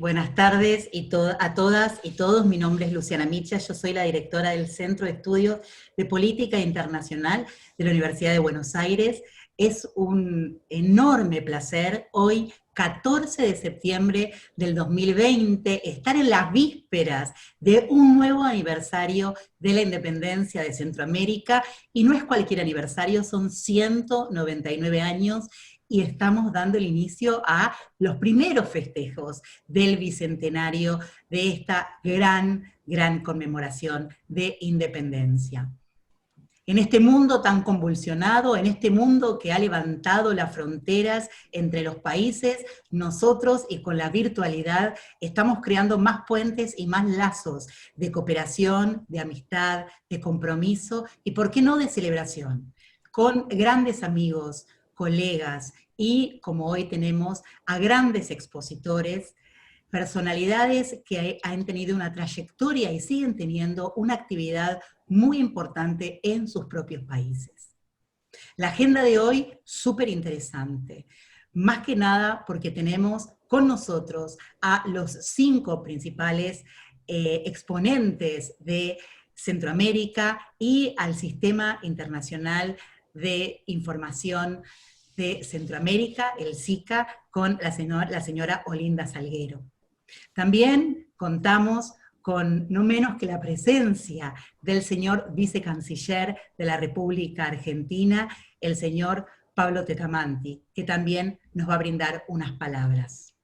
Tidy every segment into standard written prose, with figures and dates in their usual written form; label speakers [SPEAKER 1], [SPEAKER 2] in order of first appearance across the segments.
[SPEAKER 1] buenas tardes a todas y todos. Mi nombre es Luciana Micha, yo soy la directora del Centro de Estudios de Política Internacional de la Universidad de Buenos Aires. Es un enorme placer hoy, 14 de septiembre del 2020, estar en las vísperas de un nuevo aniversario de la independencia de Centroamérica, y no es cualquier aniversario, son 199 años, y estamos dando el inicio a los primeros festejos del bicentenario de esta gran conmemoración de independencia. En este mundo tan convulsionado, en este mundo que ha levantado las fronteras entre los países, nosotros, y con la virtualidad, estamos creando más puentes y más lazos de cooperación, de amistad, de compromiso y, ¿por qué no, de celebración? Con grandes amigos, colegas, y como hoy tenemos a grandes expositores, personalidades que han tenido una trayectoria y siguen teniendo una actividad muy importante en sus propios países. La agenda de hoy, súper interesante, más que nada porque tenemos con nosotros a los 5 principales exponentes de Centroamérica y al Sistema Internacional de Información de Centroamérica, el SICA, con la señora Olinda Salguero. También contamos con no menos que la presencia del señor vicecanciller de la República Argentina, el señor Pablo Tetamanti, que también nos va a brindar unas palabras.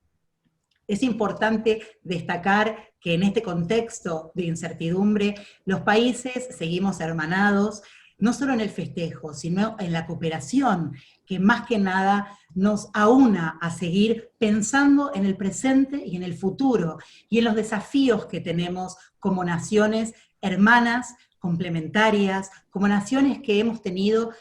[SPEAKER 1] Es importante destacar que en este contexto de incertidumbre, los países seguimos hermanados, no solo en el festejo, sino en la cooperación, que más que nada nos aúna a seguir pensando en el presente y en el futuro, y en los desafíos que tenemos como naciones hermanas, complementarias, como naciones que hemos tenido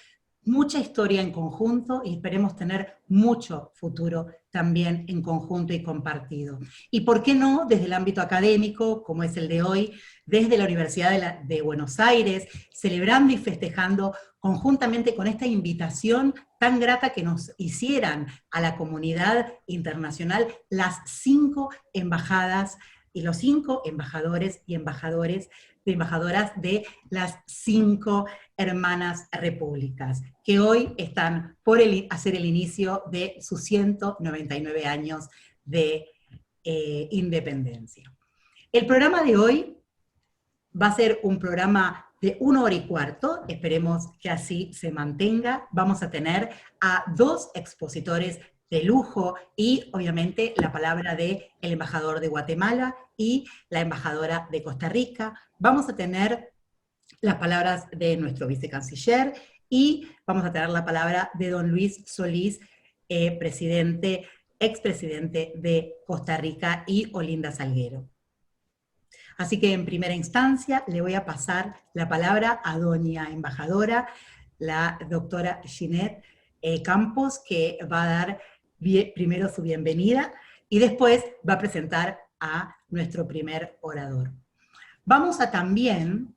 [SPEAKER 1] mucha historia en conjunto y esperemos tener mucho futuro también en conjunto y compartido. Y por qué no, desde el ámbito académico, como es el de hoy, desde la Universidad de Buenos Aires, celebrando y festejando conjuntamente con esta invitación tan grata que nos hicieran a la comunidad internacional las 5 embajadas y los 5 embajadores y embajadoras de las 5 hermanas repúblicas, que hoy están por hacer el inicio de sus 199 años de independencia. El programa de hoy va a ser un programa de 1 hora y cuarto, esperemos que así se mantenga. Vamos a tener a 2 expositores de lujo y obviamente la palabra del embajador de Guatemala y la embajadora de Costa Rica. Vamos a tener las palabras de nuestro vicecanciller y vamos a tener la palabra de don Luis Solís, expresidente de Costa Rica, y Olinda Salguero. Así que en primera instancia le voy a pasar la palabra a doña embajadora, la doctora Ginette Campos, que va a dar primero su bienvenida y después va a presentar a nuestro primer orador. Vamos a también,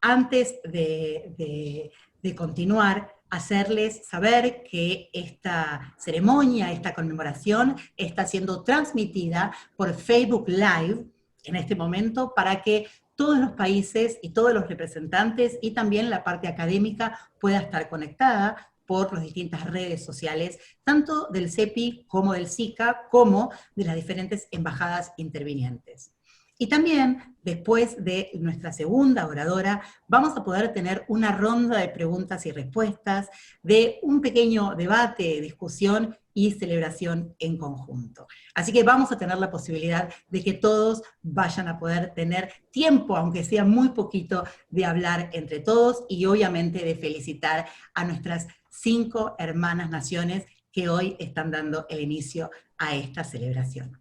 [SPEAKER 1] antes de continuar, hacerles saber que esta ceremonia, esta conmemoración, está siendo transmitida por Facebook Live en este momento para que todos los países y todos los representantes y también la parte académica pueda estar conectada por las distintas redes sociales, tanto del CEPI como del SICA, como de las diferentes embajadas intervinientes. Y también, después de nuestra segunda oradora, vamos a poder tener una ronda de preguntas y respuestas, de un pequeño debate, discusión y celebración en conjunto. Así que vamos a tener la posibilidad de que todos vayan a poder tener tiempo, aunque sea muy poquito, de hablar entre todos y obviamente de felicitar a nuestras 5 hermanas naciones que hoy están dando el inicio a esta celebración.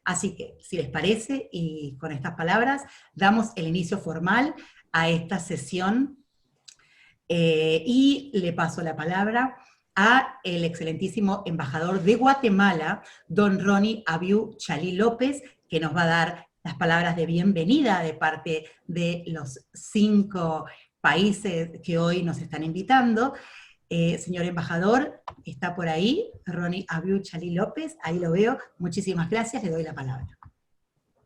[SPEAKER 1] Así que, si les parece, y con estas palabras, damos el inicio formal a esta sesión y le paso la palabra a el excelentísimo embajador de Guatemala, don Ronnie Abiu Chalí López, que nos va a dar las palabras de bienvenida de parte de los 5 países que hoy nos están invitando, Señor embajador, está por ahí, Ronnie Abiu Chalí López, ahí lo veo. Muchísimas gracias, le doy la palabra.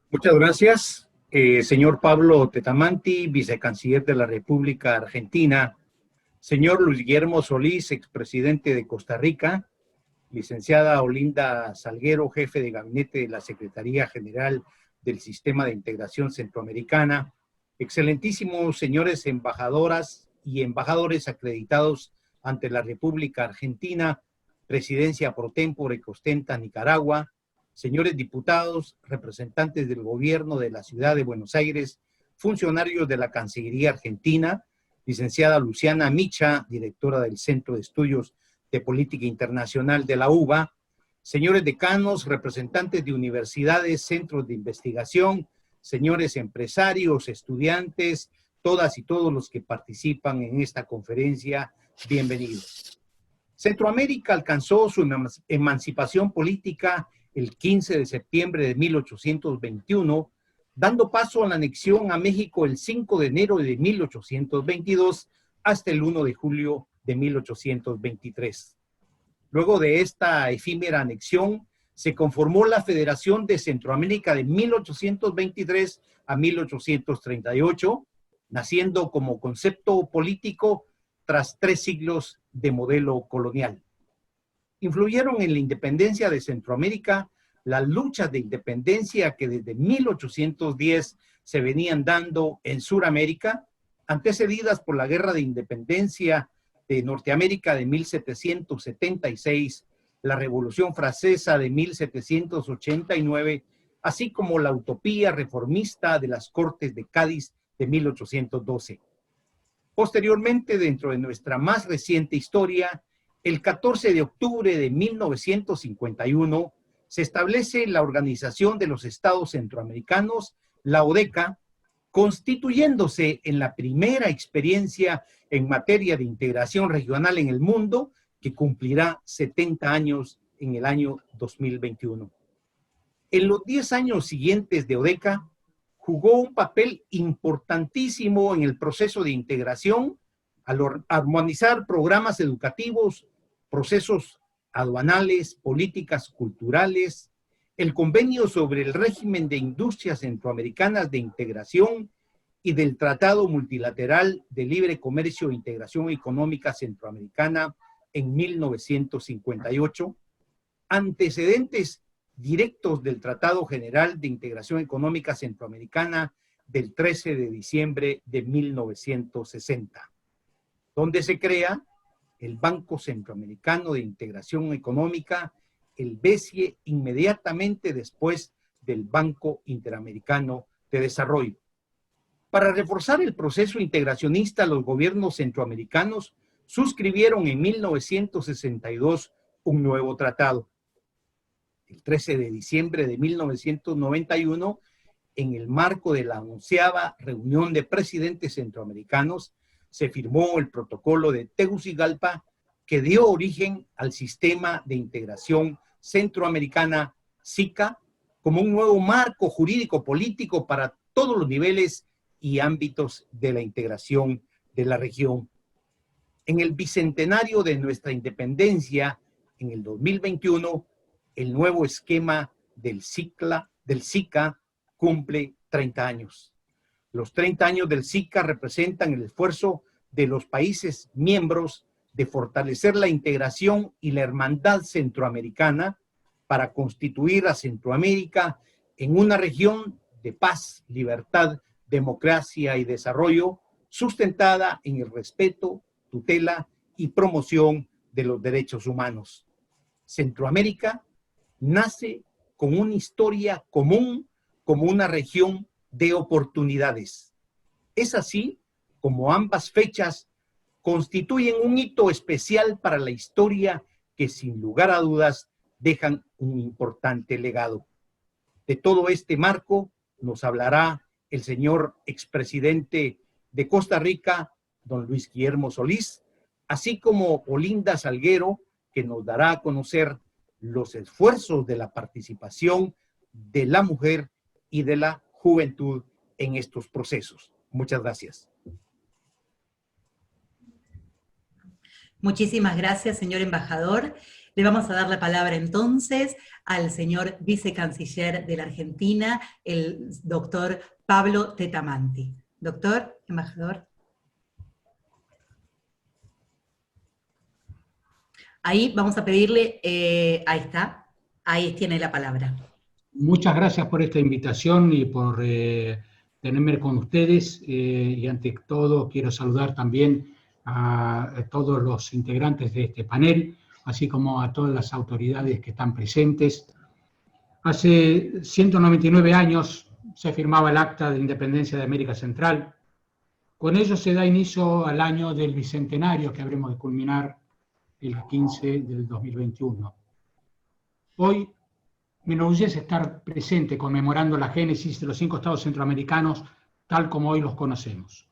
[SPEAKER 2] Muchas gracias, señor Pablo Tetamanti, vicecanciller de la República Argentina, señor Luis Guillermo Solís, expresidente de Costa Rica, licenciada Olinda Salguero, jefe de gabinete de la Secretaría General del Sistema de Integración Centroamericana, excelentísimos señores embajadoras y embajadores acreditados ante la República Argentina, presidencia pro tempore que ostenta Nicaragua, señores diputados, representantes del gobierno de la ciudad de Buenos Aires, funcionarios de la Cancillería Argentina, licenciada Luciana Micha, directora del Centro de Estudios de Política Internacional de la UBA, señores decanos, representantes de universidades, centros de investigación, señores empresarios, estudiantes, todas y todos los que participan en esta conferencia, bienvenidos. Centroamérica alcanzó su emancipación política el 15 de septiembre de 1821, dando paso a la anexión a México el 5 de enero de 1822 hasta el 1 de julio de 1823. Luego de esta efímera anexión, se conformó la Federación de Centroamérica de 1823 a 1838, naciendo como concepto político tras 3 siglos de modelo colonial. Influyeron en la independencia de Centroamérica las luchas de independencia que desde 1810 se venían dando en Suramérica, antecedidas por la Guerra de Independencia de Norteamérica de 1776, la Revolución Francesa de 1789, así como la utopía reformista de las Cortes de Cádiz de 1812. Posteriormente, dentro de nuestra más reciente historia, el 14 de octubre de 1951, se establece la Organización de los Estados Centroamericanos, la ODECA, constituyéndose en la primera experiencia en materia de integración regional en el mundo, que cumplirá 70 años en el año 2021. En los 10 años siguientes de ODECA, jugó un papel importantísimo en el proceso de integración al armonizar programas educativos, procesos aduanales, políticas culturales, el convenio sobre el régimen de industrias centroamericanas de integración y del Tratado Multilateral de Libre Comercio e Integración Económica Centroamericana en 1958, antecedentes directos del Tratado General de Integración Económica Centroamericana del 13 de diciembre de 1960, donde se crea el Banco Centroamericano de Integración Económica, el BESIE, inmediatamente después del Banco Interamericano de Desarrollo. Para reforzar el proceso integracionista, los gobiernos centroamericanos suscribieron en 1962 un nuevo tratado. El 13 de diciembre de 1991, en el marco de la anunciada reunión de presidentes centroamericanos, se firmó el protocolo de Tegucigalpa, que dio origen al Sistema de Integración Centroamericana, SICA, como un nuevo marco jurídico político para todos los niveles y ámbitos de la integración de la región. En el bicentenario de nuestra independencia, en el 2021, el nuevo esquema del SICA cumple 30 años. Los 30 años del SICA representan el esfuerzo de los países miembros de fortalecer la integración y la hermandad centroamericana para constituir a Centroamérica en una región de paz, libertad, democracia y desarrollo sustentada en el respeto, tutela y promoción de los derechos humanos. Centroamérica nace con una historia común como una región de oportunidades. Es así como ambas fechas constituyen un hito especial para la historia que sin lugar a dudas dejan un importante legado. De todo este marco nos hablará el señor expresidente de Costa Rica, don Luis Guillermo Solís, así como Olinda Salguero, que nos dará a conocer los esfuerzos de la participación de la mujer y de la juventud en estos procesos. Muchas gracias.
[SPEAKER 1] Muchísimas gracias, señor embajador. Le vamos a dar la palabra entonces al señor vicecanciller de la Argentina, el doctor Pablo Tetamanti. Doctor, embajador. Ahí vamos a pedirle, ahí está, ahí tiene la palabra.
[SPEAKER 3] Muchas gracias por esta invitación y por tenerme con ustedes. Y ante todo quiero saludar también a todos los integrantes de este panel, así como a todas las autoridades que están presentes. Hace 199 años se firmaba el Acta de Independencia de América Central. Con ello se da inicio al año del Bicentenario que habremos de culminar el 15 del 2021. Hoy me enorgullece estar presente conmemorando la génesis de los 5 estados centroamericanos tal como hoy los conocemos.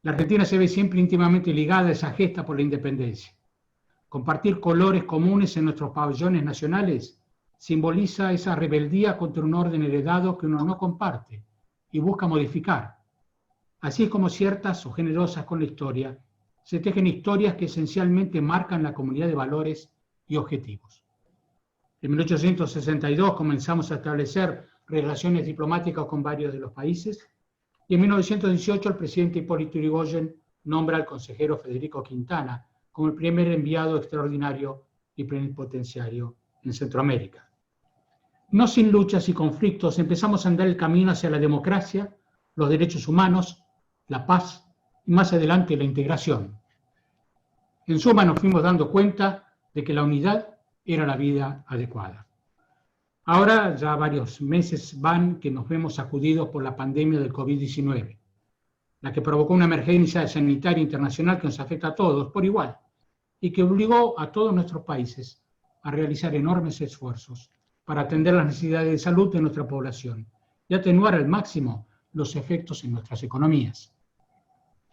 [SPEAKER 3] La Argentina se ve siempre íntimamente ligada a esa gesta por la independencia. Compartir colores comunes en nuestros pabellones nacionales simboliza esa rebeldía contra un orden heredado que uno no comparte y busca modificar. Así es como ciertas o generosas con la historia se tejen historias que esencialmente marcan la comunidad de valores y objetivos. En 1862 comenzamos a establecer relaciones diplomáticas con varios de los países y en 1918 el presidente Hipólito Yrigoyen nombra al consejero Federico Quintana como el primer enviado extraordinario y plenipotenciario en Centroamérica. No sin luchas y conflictos empezamos a andar el camino hacia la democracia, los derechos humanos, la paz y más adelante la integración. En suma nos fuimos dando cuenta de que la unidad era la vida adecuada. Ahora ya varios meses van que nos vemos sacudidos por la pandemia del COVID-19, la que provocó una emergencia sanitaria internacional que nos afecta a todos por igual y que obligó a todos nuestros países a realizar enormes esfuerzos para atender las necesidades de salud de nuestra población y atenuar al máximo los efectos en nuestras economías.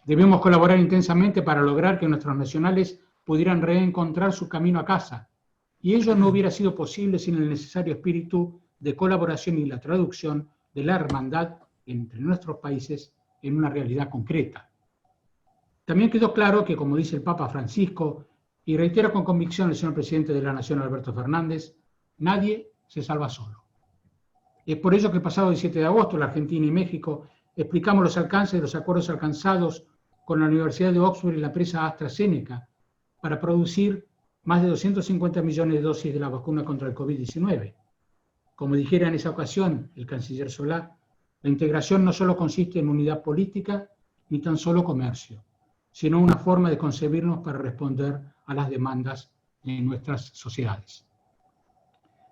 [SPEAKER 3] Debemos colaborar intensamente para lograr que nuestros nacionales pudieran reencontrar su camino a casa, y ello no hubiera sido posible sin el necesario espíritu de colaboración y la traducción de la hermandad entre nuestros países en una realidad concreta. También quedó claro que, como dice el Papa Francisco, y reitera con convicción el señor presidente de la Nación, Alberto Fernández, nadie se salva solo. Es por ello que el pasado 17 de agosto, la Argentina y México explicamos los alcances de los acuerdos alcanzados con la Universidad de Oxford y la empresa AstraZeneca para producir más de 250 millones de dosis de la vacuna contra el COVID-19. Como dijera en esa ocasión el canciller Solá, la integración no solo consiste en unidad política ni tan solo comercio, sino una forma de concebirnos para responder a las demandas de nuestras sociedades.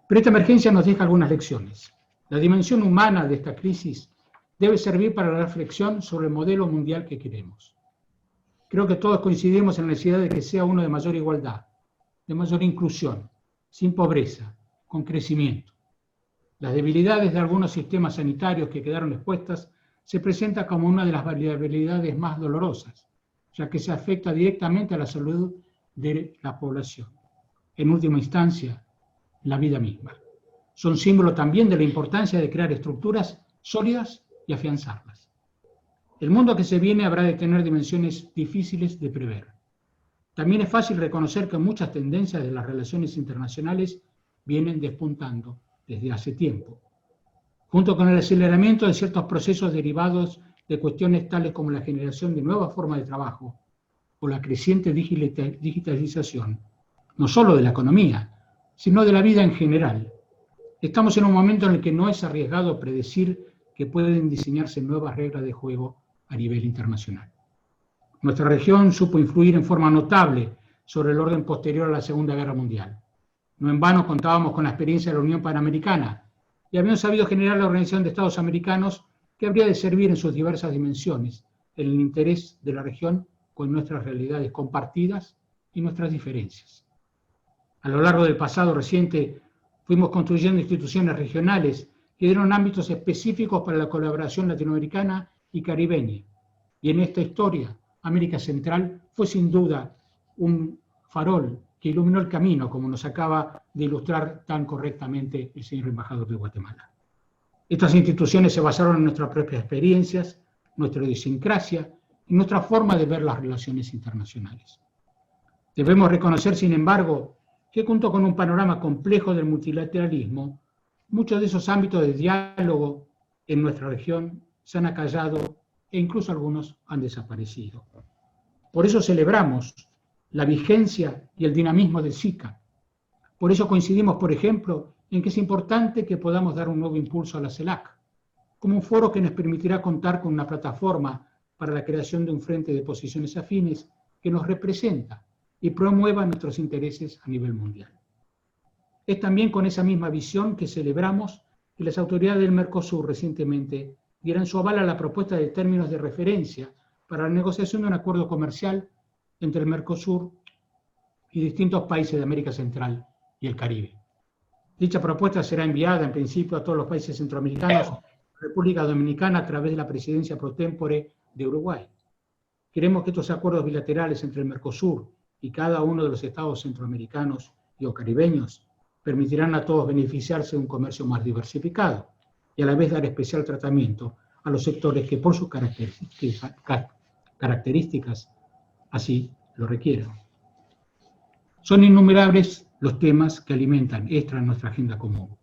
[SPEAKER 3] Pero esta emergencia nos deja algunas lecciones. La dimensión humana de esta crisis debe servir para la reflexión sobre el modelo mundial que queremos. Creo que todos coincidimos en la necesidad de que sea uno de mayor igualdad, de mayor inclusión, sin pobreza, con crecimiento. Las debilidades de algunos sistemas sanitarios que quedaron expuestas se presentan como una de las variabilidades más dolorosas, ya que se afecta directamente a la salud de la población. En última instancia, la vida misma. Son símbolo también de la importancia de crear estructuras sólidas y afianzarlas. El mundo que se viene habrá de tener dimensiones difíciles de prever. También es fácil reconocer que muchas tendencias de las relaciones internacionales vienen despuntando desde hace tiempo. Junto con el aceleramiento de ciertos procesos derivados de cuestiones tales como la generación de nuevas formas de trabajo o la creciente digitalización, no solo de la economía, sino de la vida en general. Estamos en un momento en el que no es arriesgado predecir que pueden diseñarse nuevas reglas de juego a nivel internacional. Nuestra región supo influir en forma notable sobre el orden posterior a la Segunda Guerra Mundial. No en vano contábamos con la experiencia de la Unión Panamericana y habíamos sabido generar la Organización de Estados Americanos que habría de servir en sus diversas dimensiones, en el interés de la región con nuestras realidades compartidas y nuestras diferencias. A lo largo del pasado reciente fuimos construyendo instituciones regionales que dieron ámbitos específicos para la colaboración latinoamericana y caribeña. Y en esta historia, América Central fue sin duda un farol que iluminó el camino, como nos acaba de ilustrar tan correctamente el señor embajador de Guatemala. Estas instituciones se basaron en nuestras propias experiencias, nuestra idiosincrasia y nuestra forma de ver las relaciones internacionales. Debemos reconocer, sin embargo, que junto con un panorama complejo del multilateralismo, muchos de esos ámbitos de diálogo en nuestra región se han acallado e incluso algunos han desaparecido. Por eso celebramos la vigencia y el dinamismo del SICA. Por eso coincidimos, por ejemplo, en que es importante que podamos dar un nuevo impulso a la CELAC, como un foro que nos permitirá contar con una plataforma para la creación de un frente de posiciones afines que nos representa y promueva nuestros intereses a nivel mundial. Es también con esa misma visión que celebramos que las autoridades del Mercosur recientemente dieran su aval a la propuesta de términos de referencia para la negociación de un acuerdo comercial entre el Mercosur y distintos países de América Central y el Caribe. Dicha propuesta será enviada en principio a todos los países centroamericanos, República Dominicana, a través de la presidencia pro tempore de Uruguay. Queremos que estos acuerdos bilaterales entre el Mercosur y cada uno de los estados centroamericanos y o caribeños permitirán a todos beneficiarse de un comercio más diversificado y a la vez dar especial tratamiento a los sectores que por sus características así lo requieren. Son innumerables los temas que alimentan esta nuestra agenda común,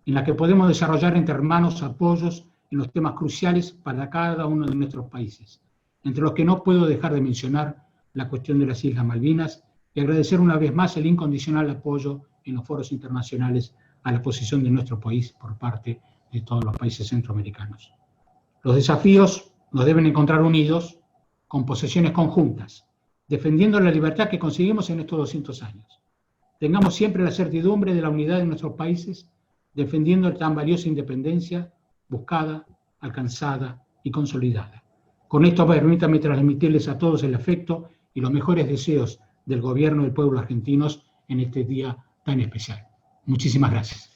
[SPEAKER 3] en la que podemos desarrollar entre hermanos apoyos en los temas cruciales para cada uno de nuestros países, entre los que no puedo dejar de mencionar la cuestión de las Islas Malvinas y agradecer una vez más el incondicional apoyo en los foros internacionales a la posición de nuestro país por parte de todos los países centroamericanos. Los desafíos nos deben encontrar unidos con posiciones conjuntas, defendiendo la libertad que conseguimos en estos 200 años. Tengamos siempre la certidumbre de la unidad de nuestros países, defendiendo tan valiosa independencia buscada, alcanzada y consolidada. Con esto permítanme transmitirles a todos el afecto y los mejores deseos del gobierno del pueblo argentinos en este día tan especial. Muchísimas gracias.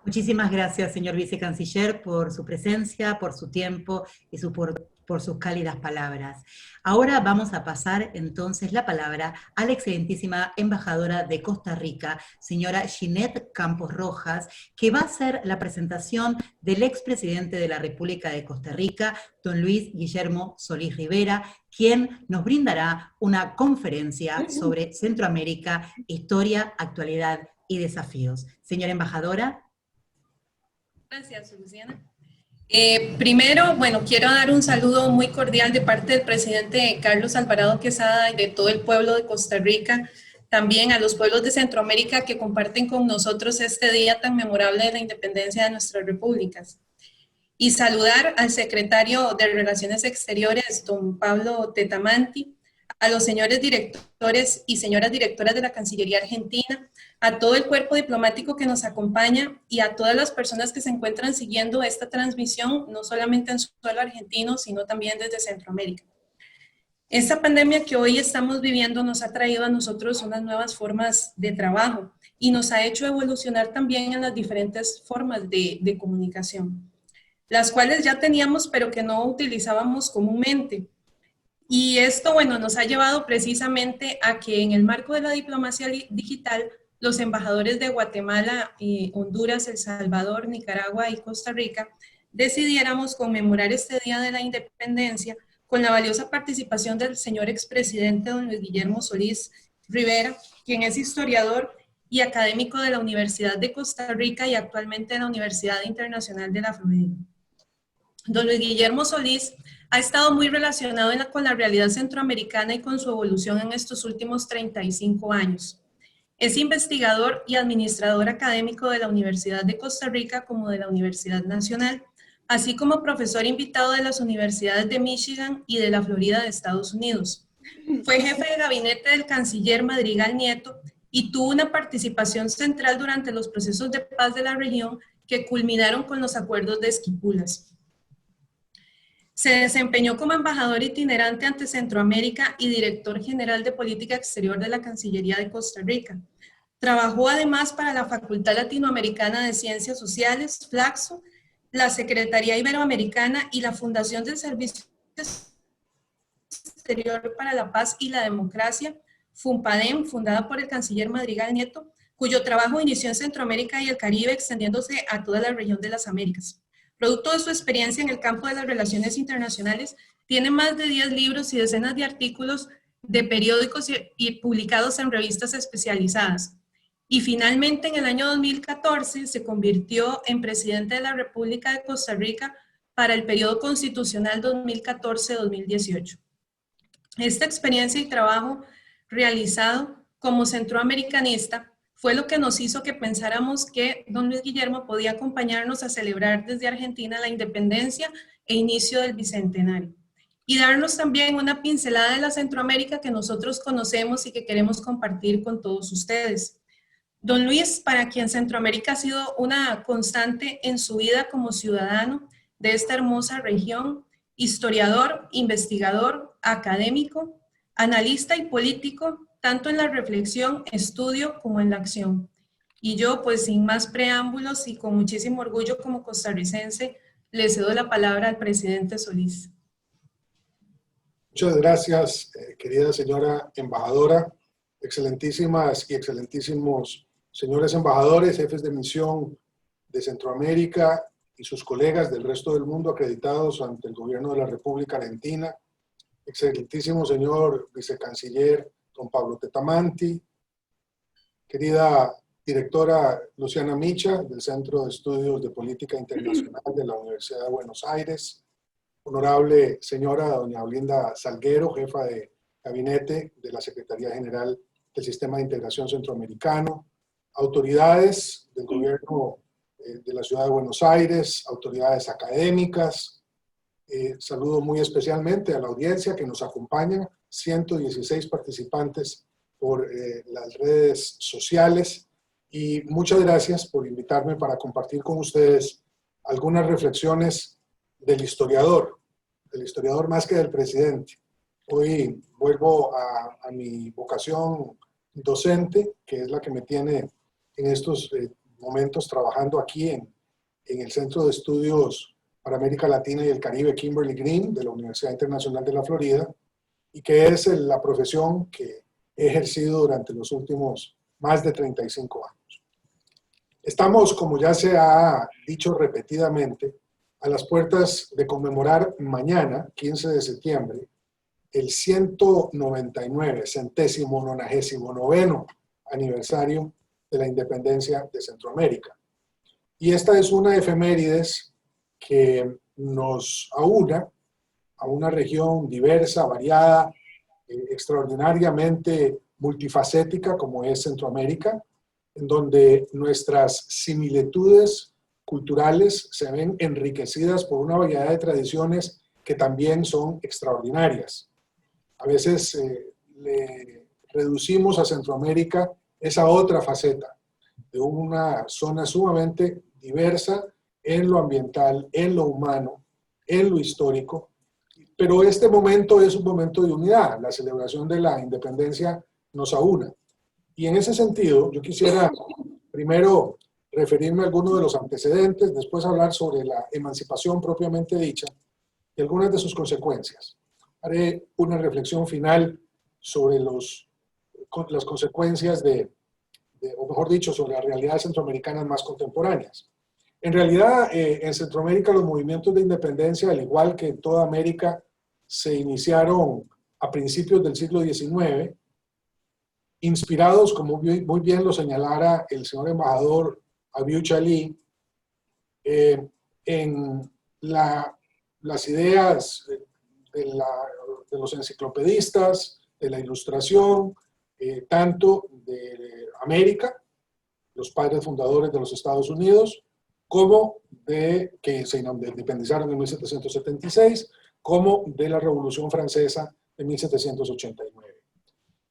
[SPEAKER 1] Muchísimas gracias, señor vicecanciller, por su presencia, por su tiempo y por sus cálidas palabras. Ahora vamos a pasar entonces la palabra a la excelentísima embajadora de Costa Rica, señora Ginette Campos Rojas, que va a hacer la presentación del expresidente de la República de Costa Rica, don Luis Guillermo Solís Rivera, quien nos brindará una conferencia sobre Centroamérica, historia, actualidad y desafíos. Señora embajadora.
[SPEAKER 4] Gracias, Luciana. Primero, quiero dar un saludo muy cordial de parte del presidente Carlos Alvarado Quesada y de todo el pueblo de Costa Rica, también a los pueblos de Centroamérica que comparten con nosotros este día tan memorable de la independencia de nuestras repúblicas. Y saludar al secretario de Relaciones Exteriores, don Pablo Tetamanti, a los señores directores y señoras directoras de la Cancillería Argentina, a todo el cuerpo diplomático que nos acompaña y a todas las personas que se encuentran siguiendo esta transmisión, no solamente en suelo argentino, sino también desde Centroamérica. Esta pandemia que hoy estamos viviendo nos ha traído a nosotros unas nuevas formas de trabajo y nos ha hecho evolucionar también en las diferentes formas de comunicación, las cuales ya teníamos pero que no utilizábamos comúnmente. Y esto, nos ha llevado precisamente a que en el marco de la diplomacia digital, los embajadores de Guatemala, Honduras, El Salvador, Nicaragua y Costa Rica decidiéramos conmemorar este Día de la Independencia con la valiosa participación del señor expresidente don Luis Guillermo Solís Rivera, quien es historiador y académico de la Universidad de Costa Rica y actualmente de la Universidad Internacional de la Florida. Don Luis Guillermo Solís ha estado muy relacionado con la realidad centroamericana y con su evolución en estos últimos 35 años. Es investigador y administrador académico de la Universidad de Costa Rica como de la Universidad Nacional, así como profesor invitado de las universidades de Michigan y de la Florida de Estados Unidos. Fue jefe de gabinete del canciller Madrigal Nieto y tuvo una participación central durante los procesos de paz de la región que culminaron con los acuerdos de Esquipulas. Se desempeñó como embajador itinerante ante Centroamérica y director general de Política Exterior de la Cancillería de Costa Rica. Trabajó además para la Facultad Latinoamericana de Ciencias Sociales, FLACSO, la Secretaría Iberoamericana y la Fundación del Servicio Exterior para la Paz y la Democracia, FUNPADEM, fundada por el canciller Madrigal Nieto, cuyo trabajo inició en Centroamérica y el Caribe, extendiéndose a toda la región de las Américas. Producto de su experiencia en el campo de las relaciones internacionales, tiene más de 10 libros y decenas de artículos de periódicos y publicados en revistas especializadas. Y finalmente, en el año 2014, se convirtió en presidente de la República de Costa Rica para el periodo constitucional 2014-2018. Esta experiencia y trabajo realizado como centroamericanista fue lo que nos hizo que pensáramos que don Luis Guillermo podía acompañarnos a celebrar desde Argentina la independencia e inicio del Bicentenario, y darnos también una pincelada de la Centroamérica que nosotros conocemos y que queremos compartir con todos ustedes. Don Luis, para quien Centroamérica ha sido una constante en su vida como ciudadano de esta hermosa región, historiador, investigador, académico, analista y político, tanto en la reflexión, estudio como en la acción. Y yo, pues sin más preámbulos y con muchísimo orgullo como costarricense, le cedo la palabra al presidente Solís.
[SPEAKER 5] Muchas gracias, querida señora embajadora, excelentísimas y excelentísimos señores embajadores, jefes de misión de Centroamérica y sus colegas del resto del mundo acreditados ante el gobierno de la República Argentina, excelentísimo señor vicecanciller don Pablo Tetamanti, querida directora Luciana Micha del Centro de Estudios de Política Internacional de la Universidad de Buenos Aires, honorable señora doña Olinda Salguero, jefa de gabinete de la Secretaría General del Sistema de Integración Centroamericano, autoridades del gobierno de la Ciudad de Buenos Aires, autoridades académicas, saludo muy especialmente a la audiencia que nos acompaña, 116 participantes por las redes sociales, y muchas gracias por invitarme para compartir con ustedes algunas reflexiones del historiador más que del presidente. Hoy vuelvo a mi vocación docente, que es la que me tiene en estos momentos trabajando aquí en el Centro de Estudios para América Latina y el Caribe Kimberly Green de la Universidad Internacional de la Florida, y que es la profesión que he ejercido durante los últimos más de 35 años. Estamos, como ya se ha dicho repetidamente, a las puertas de conmemorar mañana, 15 de septiembre, el 199, 199º aniversario de la independencia de Centroamérica. Y esta es una efemérides que nos aúna a una región diversa, variada, extraordinariamente multifacética como es Centroamérica, en donde nuestras similitudes culturales se ven enriquecidas por una variedad de tradiciones que también son extraordinarias. A veces le reducimos a Centroamérica esa otra faceta de una zona sumamente diversa en lo ambiental, en lo humano, en lo histórico, pero este momento es un momento de unidad. La celebración de la independencia nos aúna. Y en ese sentido, yo quisiera primero referirme a algunos de los antecedentes, después hablar sobre la emancipación propiamente dicha y algunas de sus consecuencias. Haré una reflexión final sobre las consecuencias o mejor dicho, sobre las realidades centroamericanas más contemporáneas. En realidad, en Centroamérica los movimientos de independencia, al igual que en toda América, se iniciaron a principios del siglo XIX, inspirados, como muy bien lo señalara el señor embajador Abiu Chalí, en las ideas de los enciclopedistas, de la Ilustración, tanto de América, los padres fundadores de los Estados Unidos, como que se independizaron en 1776, como de la Revolución Francesa de 1789.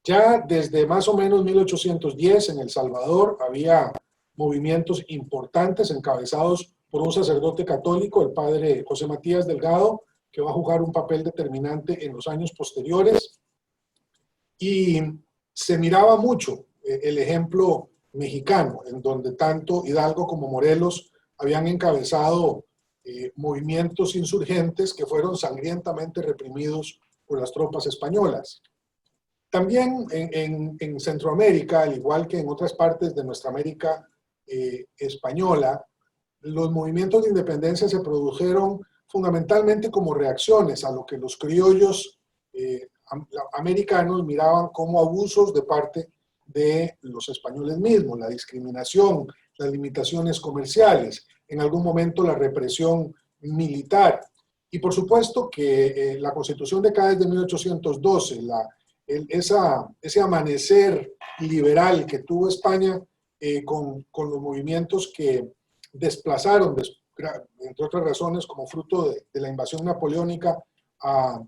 [SPEAKER 5] Ya desde más o menos 1810 en El Salvador había movimientos importantes encabezados por un sacerdote católico, el padre José Matías Delgado, que va a jugar un papel determinante en los años posteriores. Y se miraba mucho el ejemplo mexicano, en donde tanto Hidalgo como Morelos habían encabezado movimientos insurgentes que fueron sangrientamente reprimidos por las tropas españolas. También en Centroamérica, al igual que en otras partes de nuestra América española, los movimientos de independencia se produjeron fundamentalmente como reacciones a lo que los criollos americanos miraban como abusos de parte de los españoles mismos, la discriminación, las limitaciones comerciales, en algún momento la represión militar. Y por supuesto que la Constitución de Cádiz de 1812, ese amanecer liberal que tuvo España con los movimientos que desplazaron, entre otras razones, como fruto de la invasión napoleónica a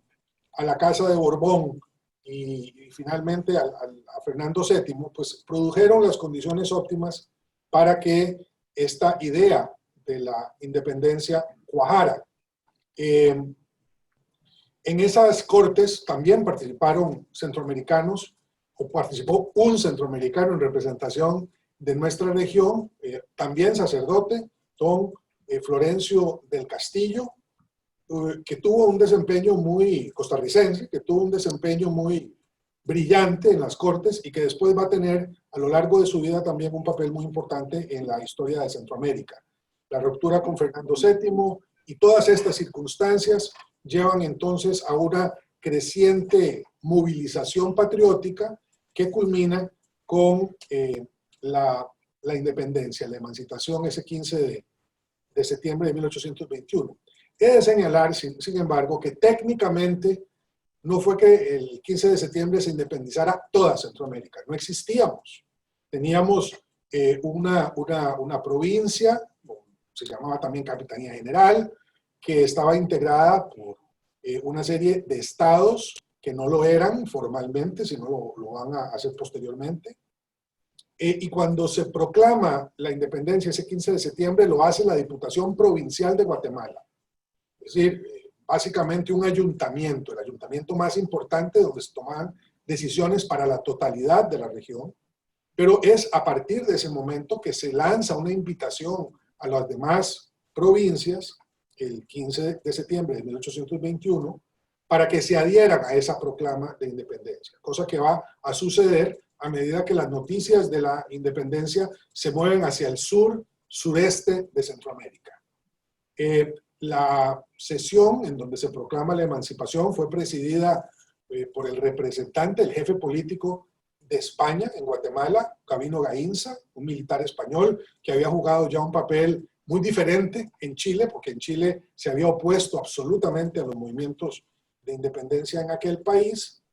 [SPEAKER 5] la Casa de Borbón y finalmente a Fernando VII, pues produjeron las condiciones óptimas para que esta idea de la independencia cuajara. En esas cortes también participaron centroamericanos, o participó un centroamericano en representación de nuestra región, también sacerdote, don Florencio del Castillo, que tuvo un desempeño muy costarricense, que tuvo un desempeño muy brillante en las cortes y que después va a tener a lo largo de su vida también un papel muy importante en la historia de Centroamérica. La ruptura con Fernando VII y todas estas circunstancias llevan entonces a una creciente movilización patriótica que culmina con la independencia, la emancipación ese 15 de septiembre de 1821. He de señalar, sin embargo, que técnicamente no fue que el 15 de septiembre se independizara toda Centroamérica, no existíamos. Teníamos una provincia, se llamaba también Capitanía General, que estaba integrada por una serie de estados que no lo eran formalmente, sino lo van a hacer posteriormente. Y cuando se proclama la independencia ese 15 de septiembre, lo hace la Diputación Provincial de Guatemala. Es decir, básicamente un ayuntamiento, el ayuntamiento más importante donde se toman decisiones para la totalidad de la región, pero es a partir de ese momento que se lanza una invitación a las demás provincias, el 15 de septiembre de 1821, para que se adhieran a esa proclama de independencia, cosa que va a suceder a medida que las noticias de la independencia se mueven hacia el sur, sureste de Centroamérica. La sesión en donde se proclama la emancipación fue presidida por el representante, el jefe político de España en Guatemala, Gabino Gainza, un militar español que había jugado ya un papel muy diferente en Chile, porque en Chile se había opuesto absolutamente a los movimientos de independencia en aquel país.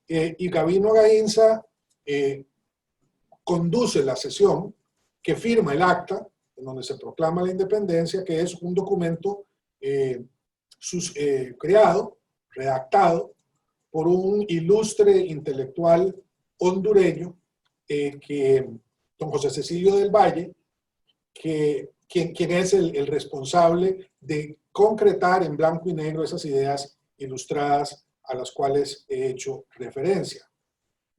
[SPEAKER 5] Y Gabino Gainza conduce la sesión que firma el acta en donde se proclama la independencia, que es un documento creado, redactado por un ilustre intelectual hondureño, don José Cecilio del Valle, quien es el responsable de concretar en blanco y negro esas ideas ilustradas a las cuales he hecho referencia.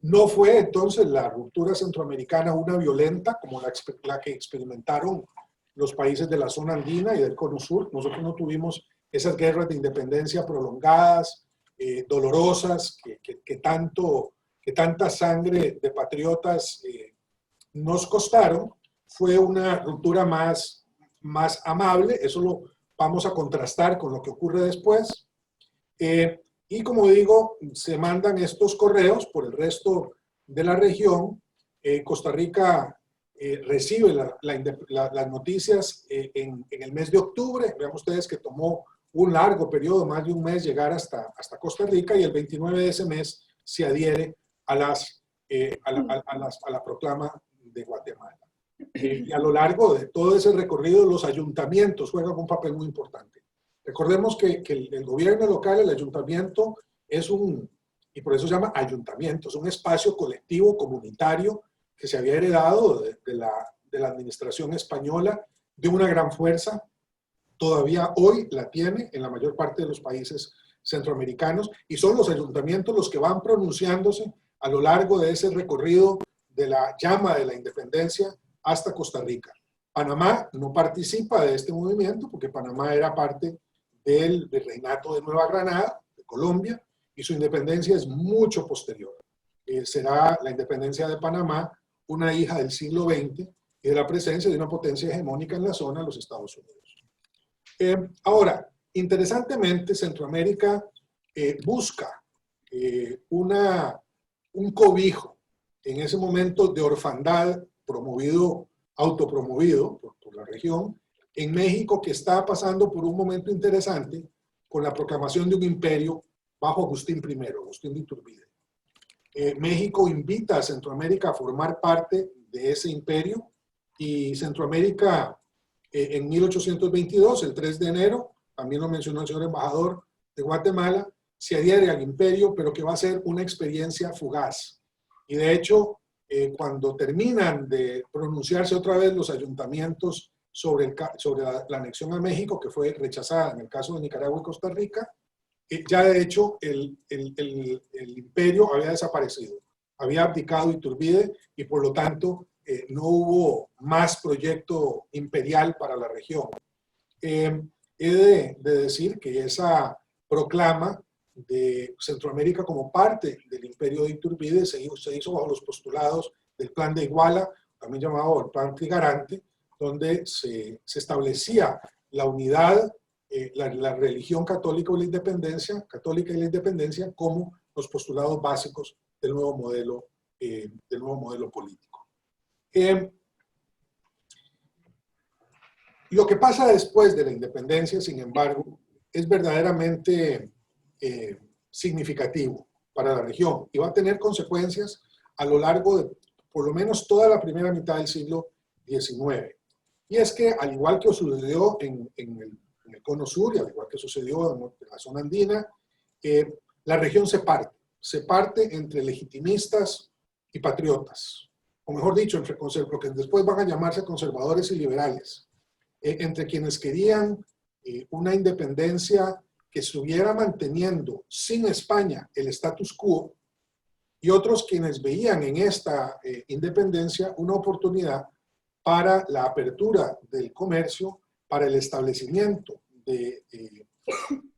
[SPEAKER 5] No fue entonces la ruptura centroamericana una violenta como la que experimentaron los países de la zona andina y del Cono Sur. Nosotros no tuvimos esas guerras de independencia prolongadas, dolorosas, que tanta sangre de patriotas nos costaron. Fue una ruptura más amable, eso lo vamos a contrastar con lo que ocurre después. Y como digo, se mandan estos correos por el resto de la región. Costa Rica recibe las noticias en el mes de octubre. Vean ustedes que tomó un largo periodo, más de un mes, llegar hasta Costa Rica, y el 29 de ese mes se adhiere a la proclama de Guatemala. Y a lo largo de todo ese recorrido, los ayuntamientos juegan un papel muy importante. Recordemos que el gobierno local, el ayuntamiento, y por eso se llama ayuntamiento, es un espacio colectivo, comunitario, que se había heredado de la administración española, de una gran fuerza. Todavía hoy la tiene en la mayor parte de los países centroamericanos, y son los ayuntamientos los que van pronunciándose a lo largo de ese recorrido de la llama de la independencia hasta Costa Rica. Panamá no participa de este movimiento porque Panamá era parte del virreinato de Nueva Granada, de Colombia, y su independencia es mucho posterior. Será la independencia de Panamá una hija del siglo XX y de la presencia de una potencia hegemónica en la zona, los Estados Unidos. Ahora, interesantemente, Centroamérica busca un cobijo en ese momento de orfandad autopromovido por la región, en México, que está pasando por un momento interesante con la proclamación de un imperio bajo Agustín I, Agustín de Iturbide. México invita a Centroamérica a formar parte de ese imperio, y Centroamérica en 1822, el 3 de enero, también lo mencionó el señor embajador de Guatemala, se adhiere al imperio, pero que va a ser una experiencia fugaz. Y de hecho, cuando terminan de pronunciarse otra vez los ayuntamientos sobre la anexión a México, que fue rechazada en el caso de Nicaragua y Costa Rica, ya de hecho el imperio había desaparecido, había abdicado Iturbide, y por lo tanto no hubo más proyecto imperial para la región. He de decir que esa proclama de Centroamérica como parte del imperio de Iturbide se hizo bajo los postulados del Plan de Iguala, también llamado el Plan Trigarante, donde se establecía la unidad, la religión católica y la independencia como los postulados básicos del nuevo modelo político. Lo que pasa después de la independencia, sin embargo, es verdaderamente significativo para la región y va a tener consecuencias a lo largo de por lo menos toda la primera mitad del siglo XIX. Y es que, al igual que sucedió en el Cono Sur y al igual que sucedió en la zona andina, la región se parte entre legitimistas y patriotas, o mejor dicho, entre lo que después van a llamarse conservadores y liberales, entre quienes querían una independencia que estuviera manteniendo sin España el status quo, y otros quienes veían en esta independencia una oportunidad para la apertura del comercio, para el establecimiento de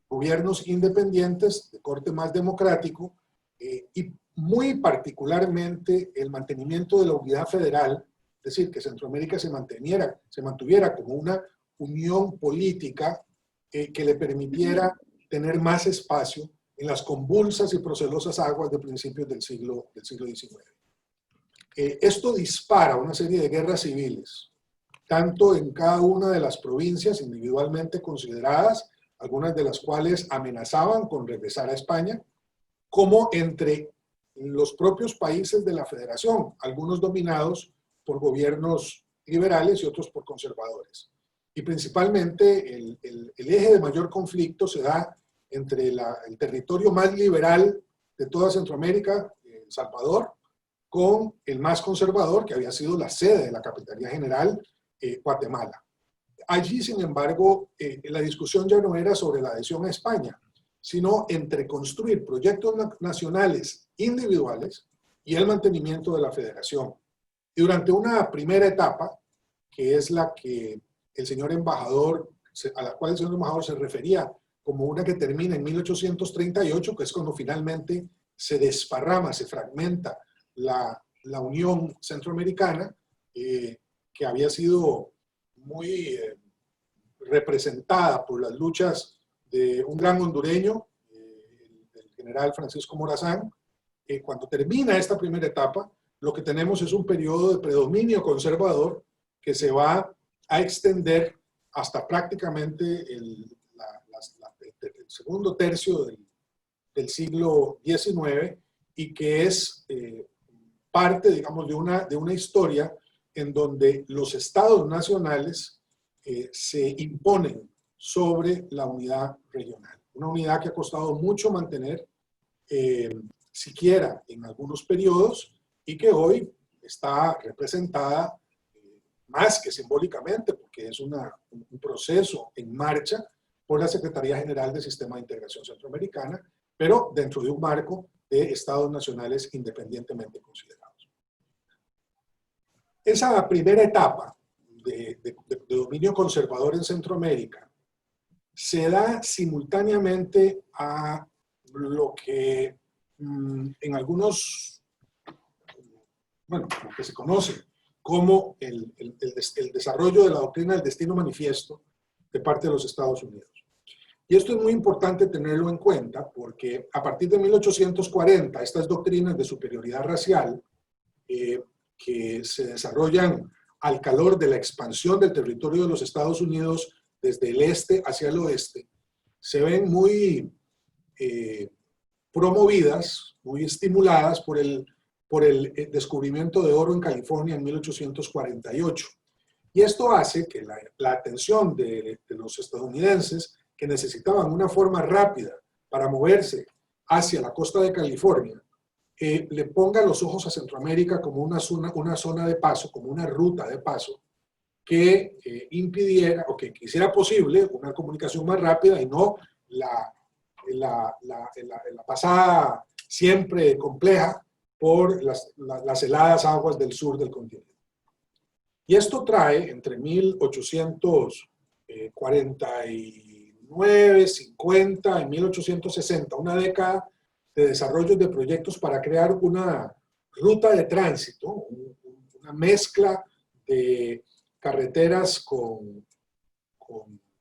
[SPEAKER 5] gobiernos independientes de corte más democrático, y muy particularmente el mantenimiento de la unidad federal, es decir, que Centroamérica se mantuviera como una unión política que le permitiera tener más espacio en las convulsas y procelosas aguas de principios del siglo XIX. Esto dispara una serie de guerras civiles, tanto en cada una de las provincias individualmente consideradas, algunas de las cuales amenazaban con regresar a España, como entre los propios países de la Federación, algunos dominados por gobiernos liberales y otros por conservadores. Y principalmente el eje de mayor conflicto se da entre el territorio más liberal de toda Centroamérica, El Salvador, con el más conservador, que había sido la sede de la Capitanía General, Guatemala. Allí, sin embargo, la discusión ya no era sobre la adhesión a España, sino entre construir proyectos nacionales individuales y el mantenimiento de la federación. Y durante una primera etapa, que es la que el señor embajador, a la cual el señor embajador se refería como una que termina en 1838, que es cuando finalmente se desparrama, se fragmenta la Unión Centroamericana, que había sido muy representada por las luchas de un gran hondureño, el general Francisco Morazán. Cuando termina esta primera etapa, lo que tenemos es un periodo de predominio conservador que se va a extender hasta prácticamente el segundo tercio del siglo XIX, y que es parte, digamos, de una historia en donde los estados nacionales se imponen sobre la unidad regional. Una unidad que ha costado mucho mantener, siquiera en algunos periodos, y que hoy está representada más que simbólicamente, porque es un proceso en marcha por la Secretaría General del Sistema de Integración Centroamericana, pero dentro de un marco de estados nacionales independientemente considerados. Esa primera etapa de dominio conservador en Centroamérica se da simultáneamente a lo que en algunos, bueno, lo que se conoce como el desarrollo de la doctrina del destino manifiesto de parte de los Estados Unidos. Y esto es muy importante tenerlo en cuenta porque a partir de 1840, estas doctrinas de superioridad racial que se desarrollan al calor de la expansión del territorio de los Estados Unidos desde el este hacia el oeste, se ven muy promovidas, muy estimuladas por el descubrimiento de oro en California en 1848. Y esto hace que la atención de los estadounidenses, que necesitaban una forma rápida para moverse hacia la costa de California, le ponga los ojos a Centroamérica como una zona de paso, como una ruta de paso, que impidiera o que hiciera posible una comunicación más rápida y no la pasada siempre compleja por las heladas aguas del sur del continente. Y esto trae entre 1849, 50 y 1860, una década de desarrollo de proyectos para crear una ruta de tránsito, una mezcla de carreteras con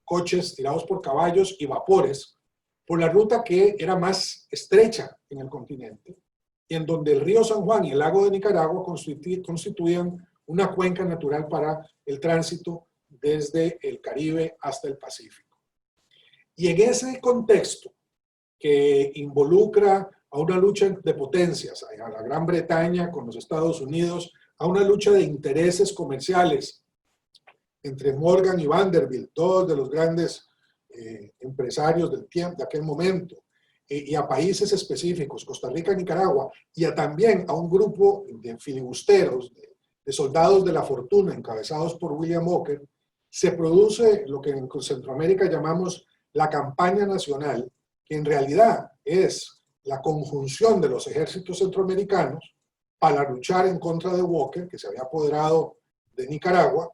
[SPEAKER 5] coches tirados por caballos y vapores, por la ruta que era más estrecha en el continente, y en donde el río San Juan y el lago de Nicaragua constituían una cuenca natural para el tránsito desde el Caribe hasta el Pacífico. Y en ese contexto que involucra a una lucha de potencias, a la Gran Bretaña con los Estados Unidos, a una lucha de intereses comerciales entre Morgan y Vanderbilt, dos de los grandes empresarios del tiempo, de aquel momento, y a países específicos, Costa Rica y Nicaragua, y también a un grupo de filibusteros, de soldados de la fortuna encabezados por William Walker, se produce lo que en Centroamérica llamamos la campaña nacional, que en realidad es la conjunción de los ejércitos centroamericanos para luchar en contra de Walker, que se había apoderado de Nicaragua,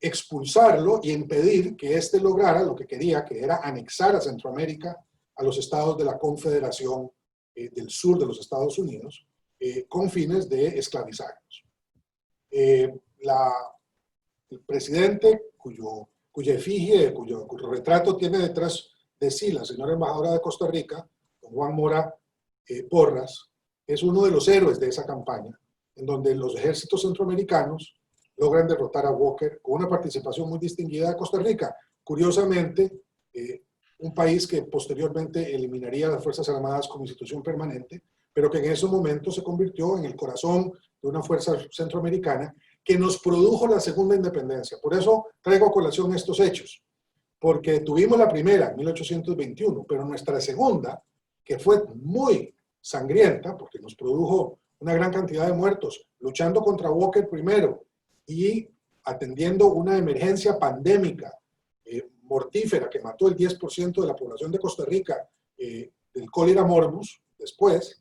[SPEAKER 5] expulsarlo y impedir que éste lograra lo que quería, que era anexar a Centroamérica a los estados de la Confederación del sur de los Estados Unidos, con fines de esclavizarlos. El presidente, cuya efigie, cuyo retrato tiene detrás de sí la señora embajadora de Costa Rica, don Juan Mora Porras, es uno de los héroes de esa campaña, en donde los ejércitos centroamericanos logran derrotar a Walker con una participación muy distinguida de Costa Rica. Curiosamente, un país que posteriormente eliminaría las Fuerzas Armadas como institución permanente, pero que en ese momento se convirtió en el corazón de una fuerza centroamericana que nos produjo la segunda independencia. Por eso traigo a colación estos hechos, porque tuvimos la primera en 1821, pero nuestra segunda, que fue muy sangrienta, porque nos produjo una gran cantidad de muertos, luchando contra Walker primero y atendiendo una emergencia pandémica mortífera que mató el 10% de la población de Costa Rica, del cólera morbus, después,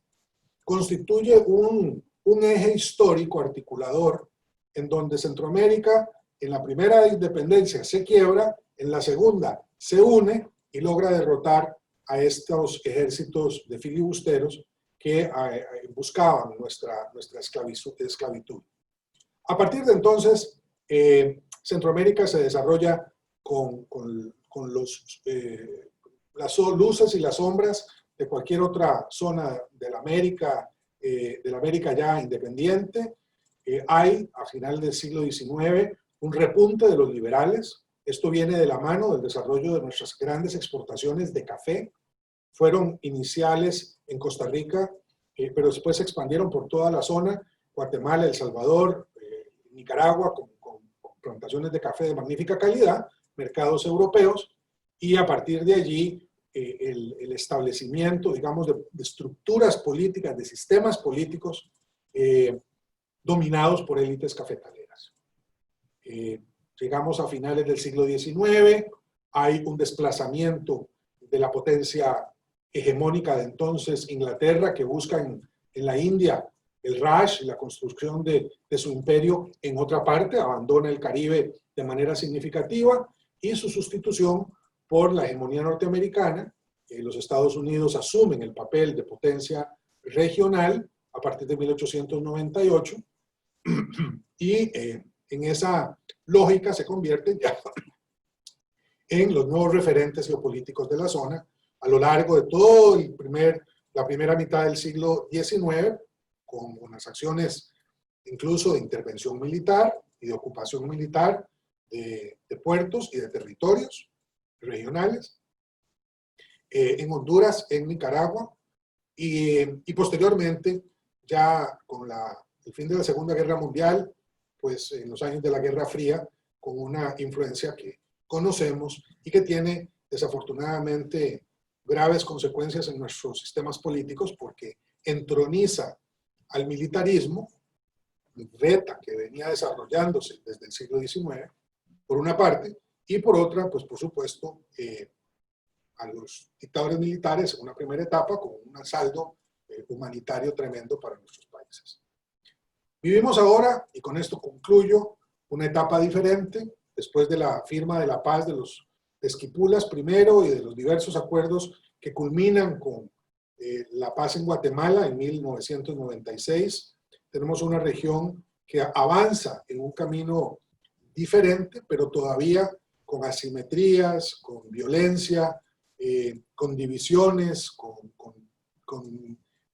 [SPEAKER 5] constituye un eje histórico articulador en donde Centroamérica en la primera independencia se quiebra, en la segunda se une y logra derrotar a estos ejércitos de filibusteros que buscaban nuestra esclavitud. A partir de entonces, Centroamérica se desarrolla con las luces y las sombras de cualquier otra zona de la América ya independiente. Hay, a final del siglo XIX, un repunte de los liberales. Esto viene de la mano del desarrollo de nuestras grandes exportaciones de café. Fueron iniciales en Costa Rica, pero después se expandieron por toda la zona, Guatemala, El Salvador, Nicaragua, con plantaciones de café de magnífica calidad, mercados europeos, y a partir de allí el establecimiento, digamos, de estructuras políticas, de sistemas políticos dominados por élites cafetaleras. Llegamos a finales del siglo XIX, hay un desplazamiento de la potencia hegemónica de entonces, Inglaterra, que busca en la India el Raj y la construcción de su imperio en otra parte, abandona el Caribe de manera significativa, y su sustitución por la hegemonía norteamericana. Los Estados Unidos asumen el papel de potencia regional a partir de 1898, y en esa lógica se convierten ya en los nuevos referentes geopolíticos de la zona a lo largo de todo la primera mitad del siglo XIX, con unas acciones incluso de intervención militar y de ocupación militar de puertos y de territorios regionales, en Honduras, en Nicaragua, y posteriormente, ya con el fin de la Segunda Guerra Mundial, pues en los años de la Guerra Fría, con una influencia que conocemos y que tiene desafortunadamente graves consecuencias en nuestros sistemas políticos, porque entroniza al militarismo, beta que venía desarrollándose desde el siglo XIX, por una parte, y por otra, pues por supuesto, a los dictadores militares en una primera etapa con un saldo humanitario tremendo para nuestros países. Vivimos ahora, y con esto concluyo, una etapa diferente, después de la firma de la paz de los Esquipulas primero y de los diversos acuerdos que culminan con la paz en Guatemala en 1996. Tenemos una región que avanza en un camino diferente, pero todavía con asimetrías, con violencia, con divisiones, con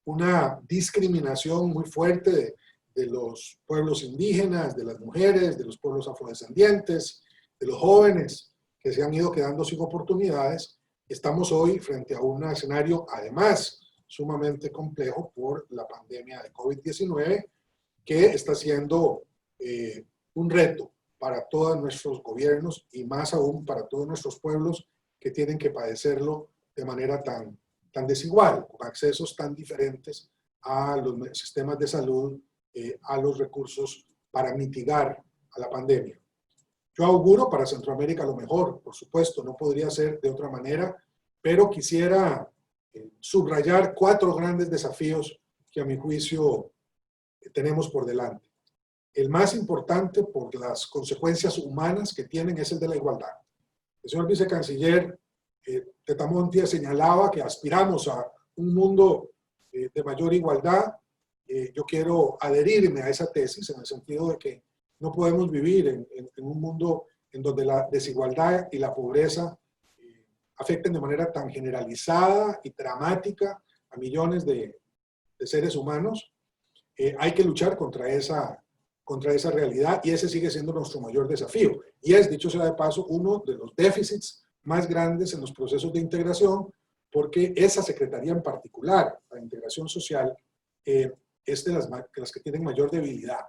[SPEAKER 5] una discriminación muy fuerte de los pueblos indígenas, de las mujeres, de los pueblos afrodescendientes, de los jóvenes que se han ido quedando sin oportunidades. Estamos hoy frente a un escenario, además, sumamente complejo por la pandemia de COVID-19, que está siendo un reto para todos nuestros gobiernos y más aún para todos nuestros pueblos que tienen que padecerlo de manera tan desigual, con accesos tan diferentes a los sistemas de salud, a los recursos para mitigar a la pandemia. Yo auguro para Centroamérica lo mejor, por supuesto, no podría ser de otra manera, pero quisiera subrayar 4 grandes desafíos que a mi juicio tenemos por delante. El más importante por las consecuencias humanas que tienen es el de la igualdad. El señor vicecanciller Tetamonti señalaba que aspiramos a un mundo de mayor igualdad. Yo quiero adherirme a esa tesis en el sentido de que no podemos vivir en un mundo en donde la desigualdad y la pobreza afecten de manera tan generalizada y dramática a millones de seres humanos. Hay que luchar contra esa realidad y ese sigue siendo nuestro mayor desafío. Y es, dicho sea de paso, uno de los déficits más grandes en los procesos de integración, porque esa secretaría en particular, la integración social, es de las que tienen mayor debilidad.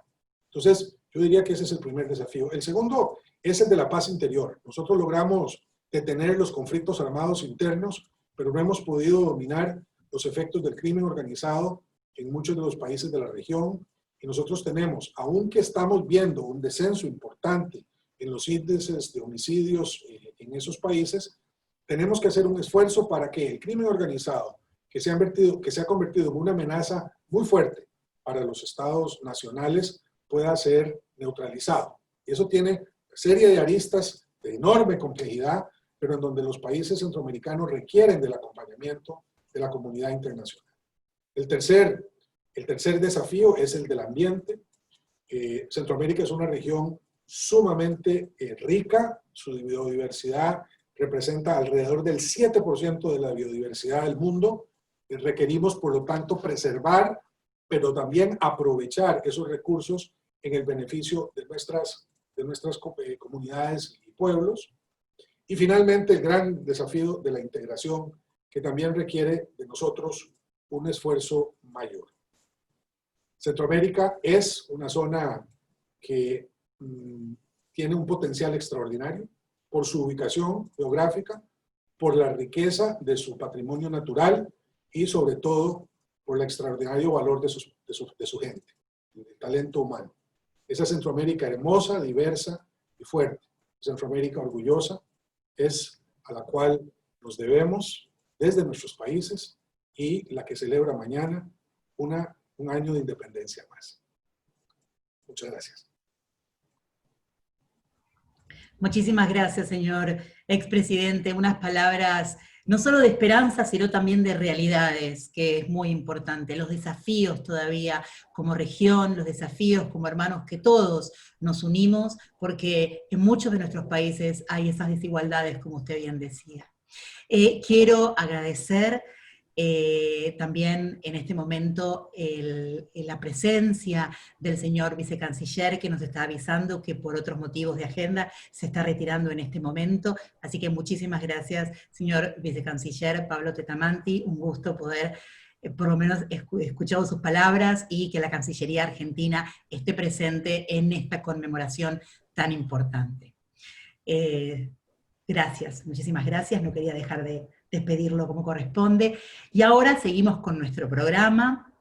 [SPEAKER 5] Entonces, yo diría que ese es el primer desafío. El segundo es el de la paz interior. Nosotros logramos detener los conflictos armados internos, pero no hemos podido dominar los efectos del crimen organizado en muchos de los países de la región. Y nosotros tenemos, aunque estamos viendo un descenso importante en los índices de homicidios en esos países, tenemos que hacer un esfuerzo para que el crimen organizado, que se ha convertido en una amenaza muy fuerte para los estados nacionales, pueda ser neutralizado. Y eso tiene una serie de aristas de enorme complejidad, pero en donde los países centroamericanos requieren del acompañamiento de la comunidad internacional. El tercer desafío es el del ambiente. Centroamérica es una región sumamente rica, su biodiversidad representa alrededor del 7% de la biodiversidad del mundo. Requerimos, por lo tanto, preservar, pero también aprovechar esos recursos en el beneficio de nuestras comunidades y pueblos. Y finalmente, el gran desafío de la integración, que también requiere de nosotros un esfuerzo mayor. Centroamérica es una zona que tiene un potencial extraordinario por su ubicación geográfica, por la riqueza de su patrimonio natural y sobre todo por el extraordinario valor de su gente, el talento humano. Esa Centroamérica hermosa, diversa y fuerte, Centroamérica orgullosa, es a la cual nos debemos desde nuestros países y la que celebra mañana un año de independencia más. Muchas gracias.
[SPEAKER 1] Muchísimas gracias, señor expresidente. Unas palabras no solo de esperanza, sino también de realidades, que es muy importante, los desafíos todavía como región, los desafíos como hermanos que todos nos unimos, porque en muchos de nuestros países hay esas desigualdades, como usted bien decía. Quiero agradecer también en este momento la presencia del señor vicecanciller, que nos está avisando que por otros motivos de agenda se está retirando en este momento. Así que muchísimas gracias, señor vicecanciller Pablo Tetamanti. Un gusto poder por lo menos escuchado sus palabras y que la Cancillería Argentina esté presente en esta conmemoración tan importante. Gracias, muchísimas gracias, no quería dejar de despedirlo como corresponde. Y ahora seguimos con nuestro programa.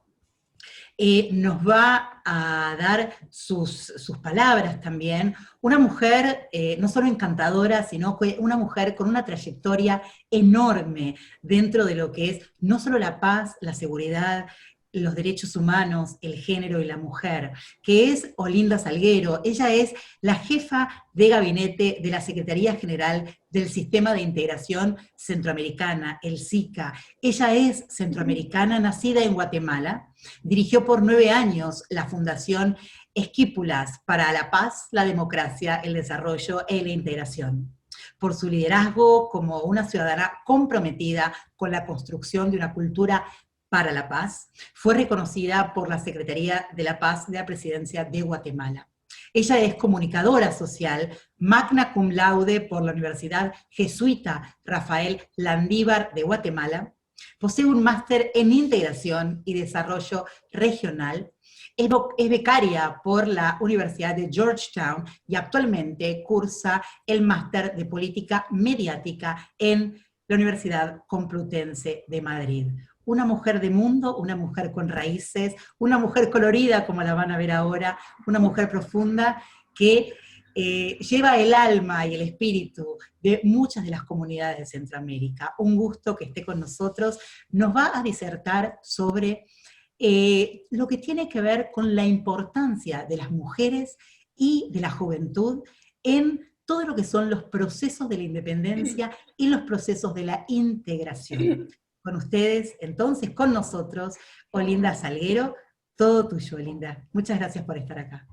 [SPEAKER 1] Nos va a dar sus palabras también, una mujer no solo encantadora, sino una mujer con una trayectoria enorme dentro de lo que es no solo la paz, la seguridad, los derechos humanos, el género y la mujer, que es Olinda Salguero. Ella es la jefa de gabinete de la Secretaría General del Sistema de Integración Centroamericana, el SICA. Ella es centroamericana, nacida en Guatemala, dirigió por 9 años la Fundación Esquípulas para la Paz, la Democracia, el Desarrollo y la Integración. Por su liderazgo como una ciudadana comprometida con la construcción de una cultura para la paz, fue reconocida por la Secretaría de la Paz de la Presidencia de Guatemala. Ella es comunicadora social, magna cum laude por la Universidad Jesuita Rafael Landívar de Guatemala, posee un máster en Integración y Desarrollo Regional, es becaria por la Universidad de Georgetown y actualmente cursa el máster de Política Mediática en la Universidad Complutense de Madrid. Una mujer de mundo, una mujer con raíces, una mujer colorida, como la van a ver ahora, una mujer profunda que lleva el alma y el espíritu de muchas de las comunidades de Centroamérica. Un gusto que esté con nosotros. Nos va a disertar sobre lo que tiene que ver con la importancia de las mujeres y de la juventud en todo lo que son los procesos de la independencia y los procesos de la integración. Con ustedes, entonces, con nosotros, Olinda Salguero. Todo tuyo, Olinda. Muchas gracias por estar acá.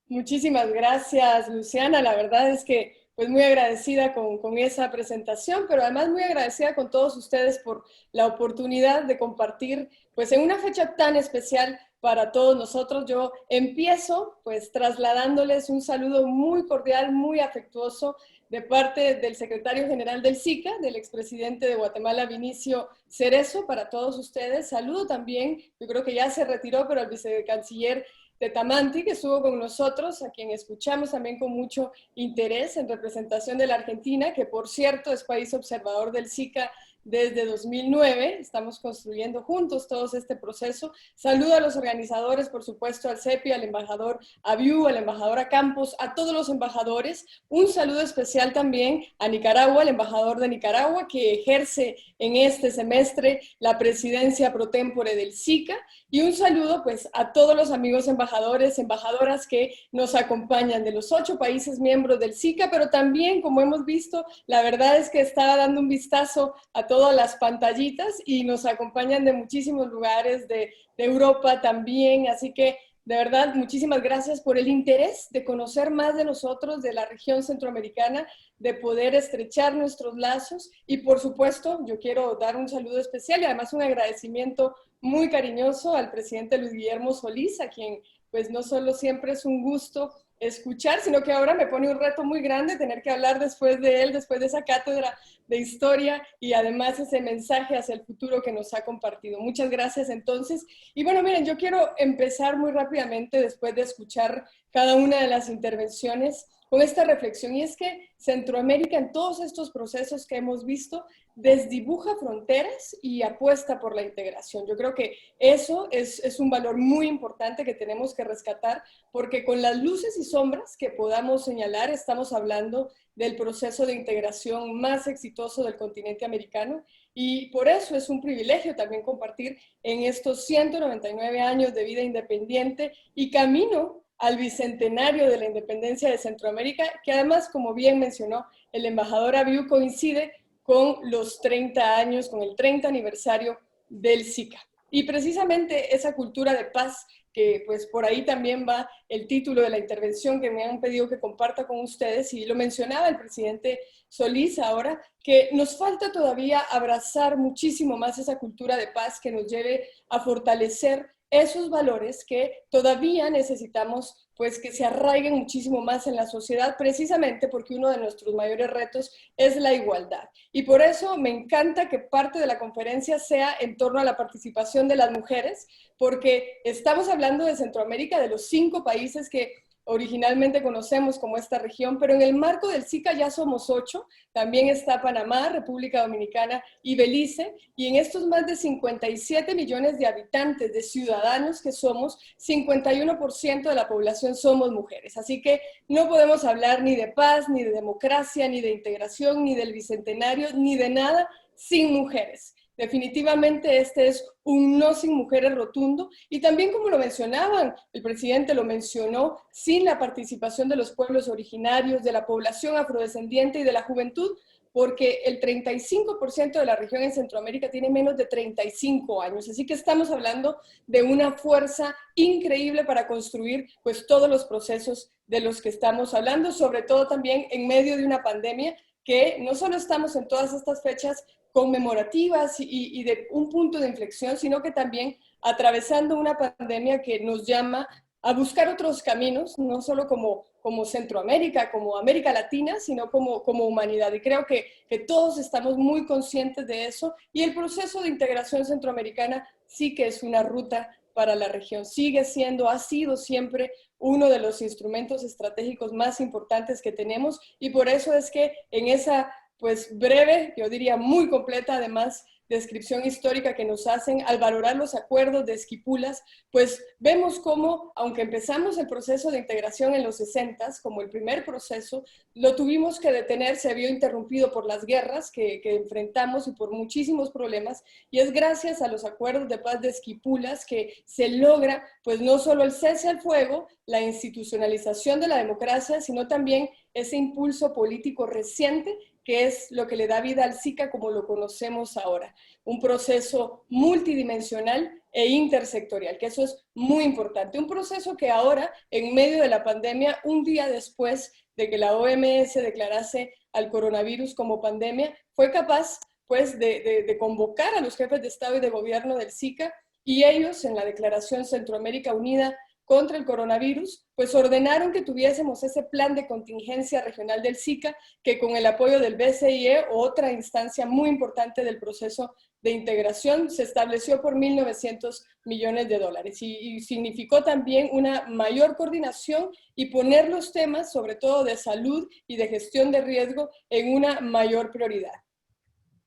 [SPEAKER 6] Muchísimas gracias, Luciana. La verdad es que pues muy agradecida con esa presentación, pero además muy agradecida con todos ustedes por la oportunidad de compartir, pues en una fecha tan especial para todos nosotros. Yo empiezo pues trasladándoles un saludo muy cordial, muy afectuoso de parte del secretario general del SICA, del expresidente de Guatemala, Vinicio Cerezo, para todos ustedes. Saludo también, yo creo que ya se retiró, pero al vicecanciller Tetamanti, que estuvo con nosotros, a quien escuchamos también con mucho interés en representación de la Argentina, que por cierto es país observador del SICA desde 2009, estamos construyendo juntos todo este proceso. Saludo a los organizadores, por supuesto, al CEPI, al embajador Abiu, a la embajadora Campos, a todos los embajadores. Un saludo especial también a Nicaragua, al embajador de Nicaragua, que ejerce en este semestre la presidencia pro tempore del SICA. Y un saludo pues a todos los amigos embajadores, embajadoras que nos acompañan de los 8 países miembros del SICA, pero también, como hemos visto, la verdad es que estaba dando un vistazo a todas las pantallitas y nos acompañan de muchísimos lugares de Europa también, así que de verdad muchísimas gracias por el interés de conocer más de nosotros, de la región centroamericana, de poder estrechar nuestros lazos y por supuesto yo quiero dar un saludo especial y además un agradecimiento muy cariñoso al presidente Luis Guillermo Solís, a quien pues no solo siempre es un gusto escuchar, sino que ahora me pone un reto muy grande tener que hablar después de él, después de esa cátedra de historia y además ese mensaje hacia el futuro que nos ha compartido. Muchas gracias entonces. Y bueno, miren, yo quiero empezar muy rápidamente después de escuchar cada una de las intervenciones con esta reflexión, y es que Centroamérica en todos estos procesos que hemos visto desdibuja fronteras y apuesta por la integración. Yo creo que eso es un valor muy importante que tenemos que rescatar, porque con las luces y sombras que podamos señalar, estamos hablando del proceso de integración más exitoso del continente americano, y por eso es un privilegio también compartir en estos 199 años de vida independiente y camino al bicentenario de la independencia de Centroamérica, que además, como bien mencionó el embajador Abiu, coincide con los 30 años, con el 30 aniversario del SICA. Y precisamente esa cultura de paz, que pues por ahí también va el título de la intervención que me han pedido que comparta con ustedes, y lo mencionaba el presidente Solís ahora, que nos falta todavía abrazar muchísimo más esa cultura de paz que nos lleve a fortalecer esos valores que todavía necesitamos pues que se arraiguen muchísimo más en la sociedad, precisamente porque uno de nuestros mayores retos es la igualdad. Y por eso me encanta que parte de la conferencia sea en torno a la participación de las mujeres, porque estamos hablando de Centroamérica, de los 5 países que originalmente conocemos como esta región, pero en el marco del SICA ya somos 8, también está Panamá, República Dominicana y Belice, y en estos más de 57 millones de habitantes, de ciudadanos que somos, 51% de la población somos mujeres. Así que no podemos hablar ni de paz, ni de democracia, ni de integración, ni del bicentenario, ni de nada sin mujeres. Definitivamente este es un no sin mujeres rotundo, y también, como lo mencionaban, el presidente lo mencionó, sin la participación de los pueblos originarios, de la población afrodescendiente y de la juventud, porque el 35% de la región en Centroamérica tiene menos de 35 años. Así que estamos hablando de una fuerza increíble para construir pues todos los procesos de los que estamos hablando, sobre todo también en medio de una pandemia que no solo estamos en todas estas fechas conmemorativas y de un punto de inflexión, sino que también atravesando una pandemia que nos llama a buscar otros caminos, no solo como Centroamérica, como América Latina, sino como humanidad. Y creo que todos estamos muy conscientes de eso, y el proceso de integración centroamericana sí que es una ruta para la región. Sigue siendo, ha sido siempre uno de los instrumentos estratégicos más importantes que tenemos, y por eso es que en esa pues breve, yo diría muy completa además, descripción histórica que nos hacen al valorar los acuerdos de Esquipulas, pues vemos cómo, aunque empezamos el proceso de integración en los 60s, como el primer proceso, lo tuvimos que detener, se vio interrumpido por las guerras que enfrentamos y por muchísimos problemas, y es gracias a los acuerdos de paz de Esquipulas que se logra, pues no solo el cese al fuego, la institucionalización de la democracia, sino también ese impulso político reciente que es lo que le da vida al SICA como lo conocemos ahora. Un proceso multidimensional e intersectorial, que eso es muy importante. Un proceso que ahora, en medio de la pandemia, un día después de que la OMS declarase al coronavirus como pandemia, fue capaz pues, de convocar a los jefes de Estado y de Gobierno del SICA, y ellos, en la Declaración Centroamérica Unida contra el coronavirus, pues ordenaron que tuviésemos ese plan de contingencia regional del SICA, que con el apoyo del BCIE, otra instancia muy importante del proceso de integración, se estableció por 1.900 millones de dólares, y significó también una mayor coordinación y poner los temas, sobre todo de salud y de gestión de riesgo, en una mayor prioridad.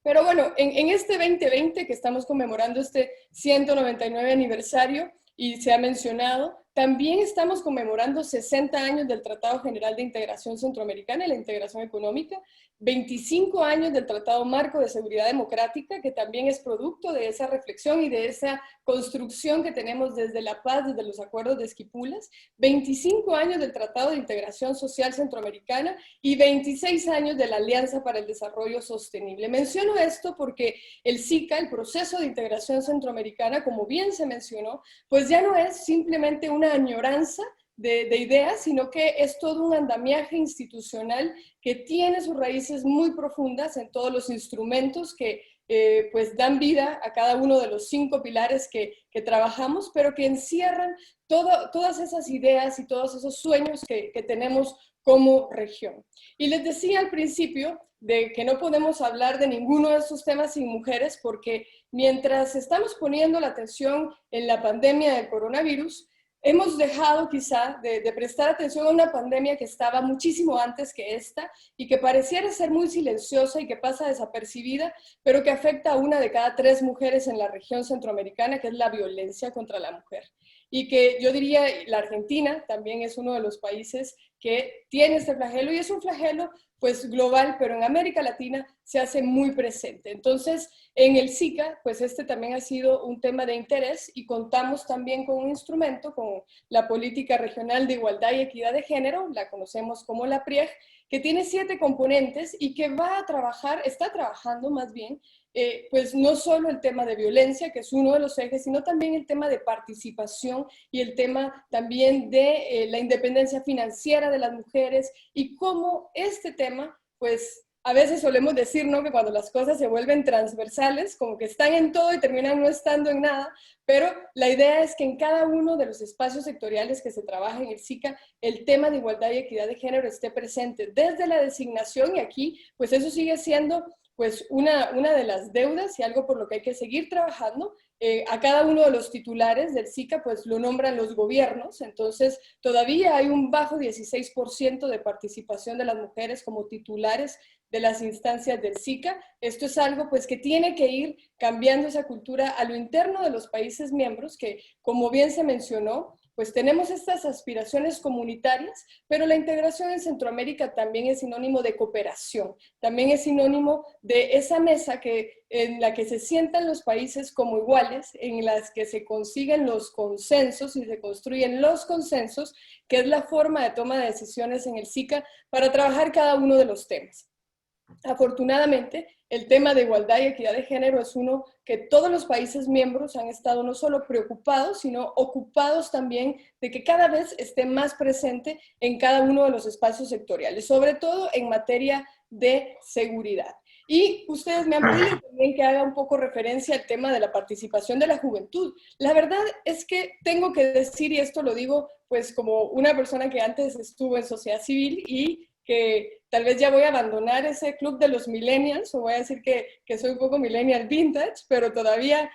[SPEAKER 6] Pero bueno, en este 2020 que estamos conmemorando este 199 aniversario, y se ha mencionado, también estamos conmemorando 60 años del Tratado General de Integración Centroamericana y la Integración Económica, 25 años del Tratado Marco de Seguridad Democrática, que también es producto de esa reflexión y de esa construcción que tenemos desde la paz, desde los acuerdos de Esquipulas, 25 años del Tratado de Integración Social Centroamericana y 26 años de la Alianza para el Desarrollo Sostenible. Menciono esto porque el SICA, el proceso de integración centroamericana, como bien se mencionó, pues ya no es simplemente una añoranza de ideas, sino que es todo un andamiaje institucional que tiene sus raíces muy profundas en todos los instrumentos que pues dan vida a cada uno de los 5 pilares que trabajamos, pero que encierran todas esas ideas y todos esos sueños que tenemos como región. Y les decía al principio de que no podemos hablar de ninguno de estos temas sin mujeres, porque mientras estamos poniendo la atención en la pandemia del coronavirus, hemos dejado quizá de prestar atención a una pandemia que estaba muchísimo antes que esta y que pareciera ser muy silenciosa y que pasa desapercibida, pero que afecta a 1 de cada 3 mujeres en la región centroamericana, que es la violencia contra la mujer. Y que yo diría, la Argentina también es uno de los países que tiene este flagelo, y es un flagelo pues global, pero en América Latina se hace muy presente. Entonces, en el SICA, pues este también ha sido un tema de interés, y contamos también con un instrumento, con la Política Regional de Igualdad y Equidad de Género, la conocemos como la PRIEG, que tiene 7 componentes y que va a trabajar, está trabajando más bien, pues no solo el tema de violencia, que es uno de los ejes, sino también el tema de participación y el tema también de la independencia financiera de las mujeres y cómo este tema, pues a veces solemos decir, ¿no?, que cuando las cosas se vuelven transversales, como que están en todo y terminan no estando en nada, pero la idea es que en cada uno de los espacios sectoriales que se trabaja en el SICA, el tema de igualdad y equidad de género esté presente desde la designación, y aquí, pues eso sigue siendo pues una de las deudas y algo por lo que hay que seguir trabajando. A cada uno de los titulares del SICA pues lo nombran los gobiernos, entonces todavía hay un bajo 16% de participación de las mujeres como titulares de las instancias del SICA. Esto es algo pues que tiene que ir cambiando esa cultura a lo interno de los países miembros, que como bien se mencionó, pues tenemos estas aspiraciones comunitarias, pero la integración en Centroamérica también es sinónimo de cooperación, también es sinónimo de esa mesa en la que se sientan los países como iguales, en las que se consiguen los consensos y se construyen los consensos, que es la forma de toma de decisiones en el SICA para trabajar cada uno de los temas. Afortunadamente, el tema de igualdad y equidad de género es uno que todos los países miembros han estado no solo preocupados, sino ocupados también de que cada vez esté más presente en cada uno de los espacios sectoriales, sobre todo en materia de seguridad. Y ustedes me han pedido también que haga un poco referencia al tema de la participación de la juventud. La verdad es que tengo que decir, y esto lo digo pues como una persona que antes estuvo en sociedad civil y que tal vez ya voy a abandonar ese club de los millennials, o voy a decir que soy un poco millennial vintage, pero todavía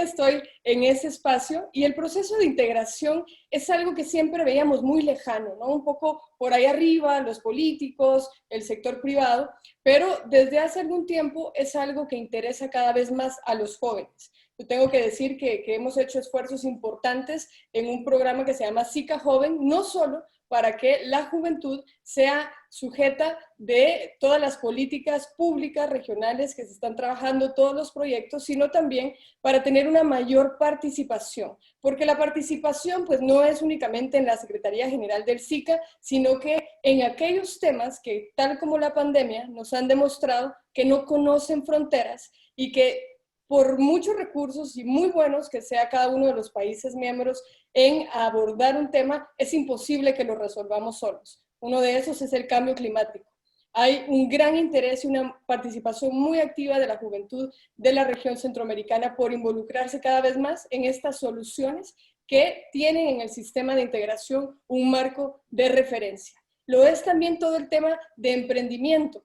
[SPEAKER 6] estoy en ese espacio, y el proceso de integración es algo que siempre veíamos muy lejano, ¿no? Un poco por ahí arriba, los políticos, el sector privado, pero desde hace algún tiempo es algo que interesa cada vez más a los jóvenes. Yo tengo que decir que hemos hecho esfuerzos importantes en un programa que se llama SICA Joven, no solo para que la juventud sea sujeta de todas las políticas públicas regionales que se están trabajando, todos los proyectos, sino también para tener una mayor participación. Porque la participación pues no es únicamente en la Secretaría General del SICA, sino que en aquellos temas que, tal como la pandemia, nos han demostrado que no conocen fronteras y que por muchos recursos y muy buenos que sea cada uno de los países miembros en abordar un tema, es imposible que lo resolvamos solos. Uno de esos es el cambio climático. Hay un gran interés y una participación muy activa de la juventud de la región centroamericana por involucrarse cada vez más en estas soluciones que tienen en el sistema de integración un marco de referencia. Lo es también todo el tema de emprendimiento.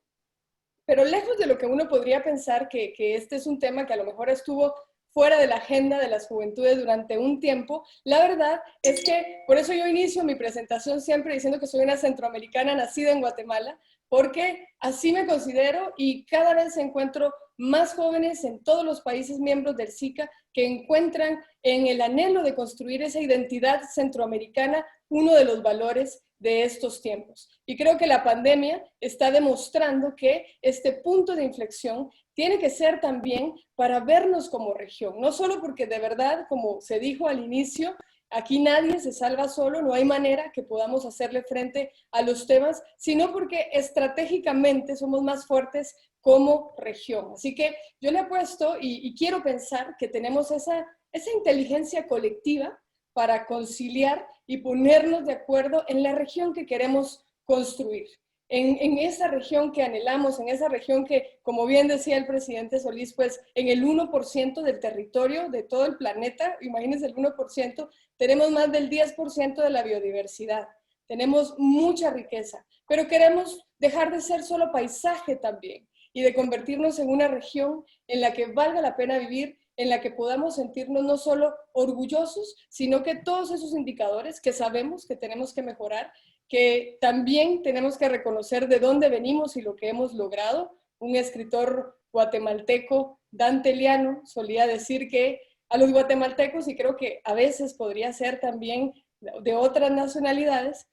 [SPEAKER 6] Pero lejos de lo que uno podría pensar que este es un tema que a lo mejor estuvo fuera de la agenda de las juventudes durante un tiempo, la verdad es que por eso yo inicio mi presentación siempre diciendo que soy una centroamericana nacida en Guatemala, porque así me considero, y cada vez encuentro más jóvenes en todos los países miembros del SICA que encuentran en el anhelo de construir esa identidad centroamericana uno de los valores de estos tiempos. Y creo que la pandemia está demostrando que este punto de inflexión tiene que ser también para vernos como región, no solo porque de verdad, como se dijo al inicio, aquí nadie se salva solo, no hay manera que podamos hacerle frente a los temas, sino porque estratégicamente somos más fuertes como región. Así que yo le apuesto y quiero pensar que tenemos esa inteligencia colectiva para conciliar y ponernos de acuerdo en la región que queremos construir, en esa región que anhelamos, en esa región que, como bien decía el presidente Solís, pues en el 1% del territorio de todo el planeta, imagínense el 1%, tenemos más del 10% de la biodiversidad, tenemos mucha riqueza, pero queremos dejar de ser solo paisaje también y de convertirnos en una región en la que valga la pena vivir, en la que podamos sentirnos no solo orgullosos, sino que todos esos indicadores que sabemos que tenemos que mejorar, que también tenemos que reconocer de dónde venimos y lo que hemos logrado. Un escritor guatemalteco, Dante Liano, solía decir que a los guatemaltecos, y creo que a veces podría ser también de otras nacionalidades,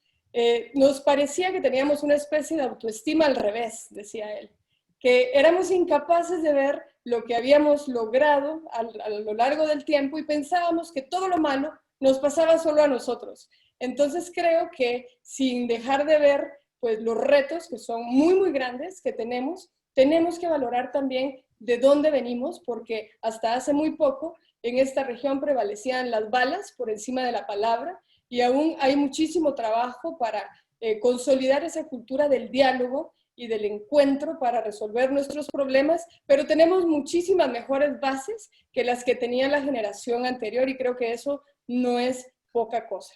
[SPEAKER 6] nos parecía que teníamos una especie de autoestima al revés, decía él, que éramos incapaces de ver lo que habíamos logrado a lo largo del tiempo y pensábamos que todo lo malo nos pasaba solo a nosotros. Entonces creo que sin dejar de ver pues los retos que son muy, muy grandes que tenemos que valorar también de dónde venimos, porque hasta hace muy poco en esta región prevalecían las balas por encima de la palabra, y aún hay muchísimo trabajo para consolidar esa cultura del diálogo y del encuentro para resolver nuestros problemas, pero tenemos muchísimas mejores bases que las que tenía la generación anterior, y creo que eso no es poca cosa.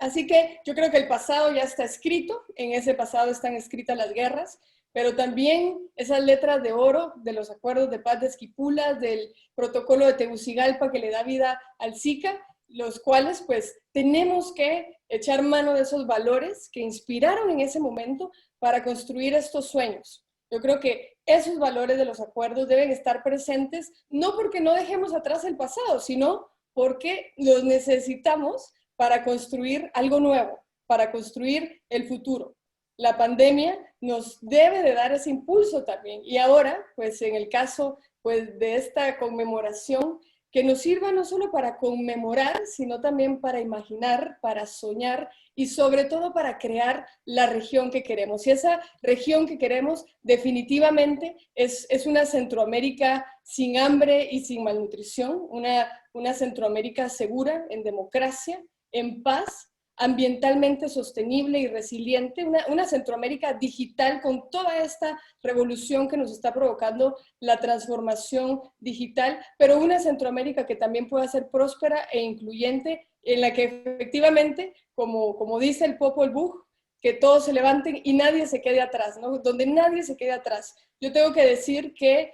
[SPEAKER 6] Así que yo creo que el pasado ya está escrito, en ese pasado están escritas las guerras, pero también esas letras de oro de los acuerdos de paz de Esquipulas, del protocolo de Tegucigalpa que le da vida al SICA, los cuales pues tenemos que echar mano de esos valores que inspiraron en ese momento para construir estos sueños. Yo creo que esos valores de los acuerdos deben estar presentes, no porque no dejemos atrás el pasado, sino porque los necesitamos para construir algo nuevo, para construir el futuro. La pandemia nos debe de dar ese impulso también. Y ahora, pues en el caso pues, de esta conmemoración, que nos sirva no solo para conmemorar, sino también para imaginar, para soñar y sobre todo para crear la región que queremos. Y esa región que queremos definitivamente es una Centroamérica sin hambre y sin malnutrición, una Centroamérica segura, en democracia, en paz, ambientalmente sostenible y resiliente, una Centroamérica digital con toda esta revolución que nos está provocando la transformación digital, pero una Centroamérica que también pueda ser próspera e incluyente, en la que efectivamente, como dice el Popol Vuh, que todos se levanten y nadie se quede atrás, ¿no? Donde nadie se quede atrás. Yo tengo que decir que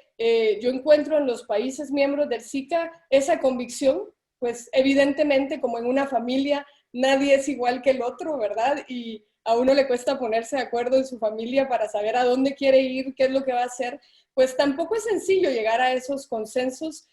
[SPEAKER 6] yo encuentro en los países miembros del SICA esa convicción, pues evidentemente como en una familia, nadie es igual que el otro, ¿verdad? Y a uno le cuesta ponerse de acuerdo en su familia para saber a dónde quiere ir, qué es lo que va a hacer. Pues tampoco es sencillo llegar a esos consensos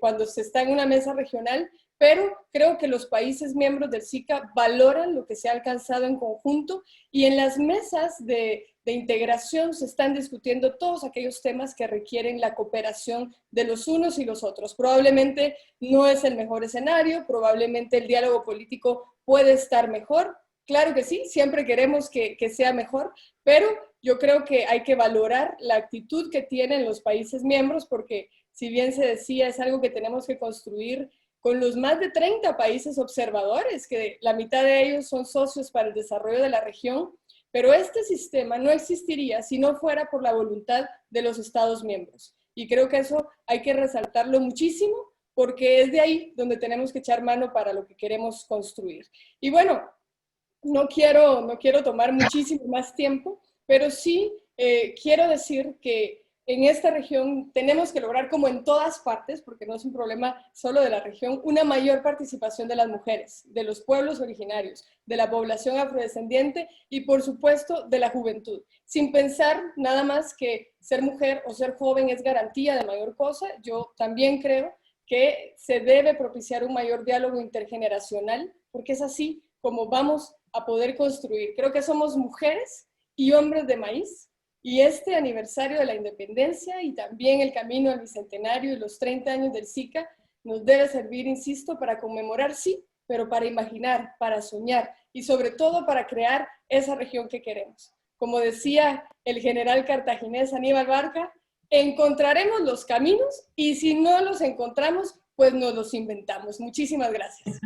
[SPEAKER 6] cuando se está en una mesa regional, pero creo que los países miembros del SICA valoran lo que se ha alcanzado en conjunto, y en las mesas de integración se están discutiendo todos aquellos temas que requieren la cooperación de los unos y los otros. Probablemente no es el mejor escenario, probablemente el diálogo político puede estar mejor. Claro que sí, siempre queremos que sea mejor, pero yo creo que hay que valorar la actitud que tienen los países miembros, porque si bien se decía, es algo que tenemos que construir con los más de 30 países observadores, que la mitad de ellos son socios para el desarrollo de la región, pero este sistema no existiría si no fuera por la voluntad de los Estados miembros. Y creo que eso hay que resaltarlo muchísimo, porque es de ahí donde tenemos que echar mano para lo que queremos construir. Y bueno, no quiero tomar muchísimo más tiempo, pero sí quiero decir que en esta región tenemos que lograr, como en todas partes, porque no es un problema solo de la región, una mayor participación de las mujeres, de los pueblos originarios, de la población afrodescendiente y, por supuesto, de la juventud. Sin pensar nada más que ser mujer o ser joven es garantía de mayor cosa, yo también creo que se debe propiciar un mayor diálogo intergeneracional, porque es así como vamos a poder construir. Creo que somos mujeres y hombres de maíz, y este aniversario de la independencia y también el camino al bicentenario y los 30 años del SICA nos debe servir, insisto, para conmemorar, sí, pero para imaginar, para soñar y sobre todo para crear esa región que queremos. Como decía el general cartaginés Aníbal Barca, encontraremos los caminos y si no los encontramos, pues nos los inventamos. Muchísimas gracias.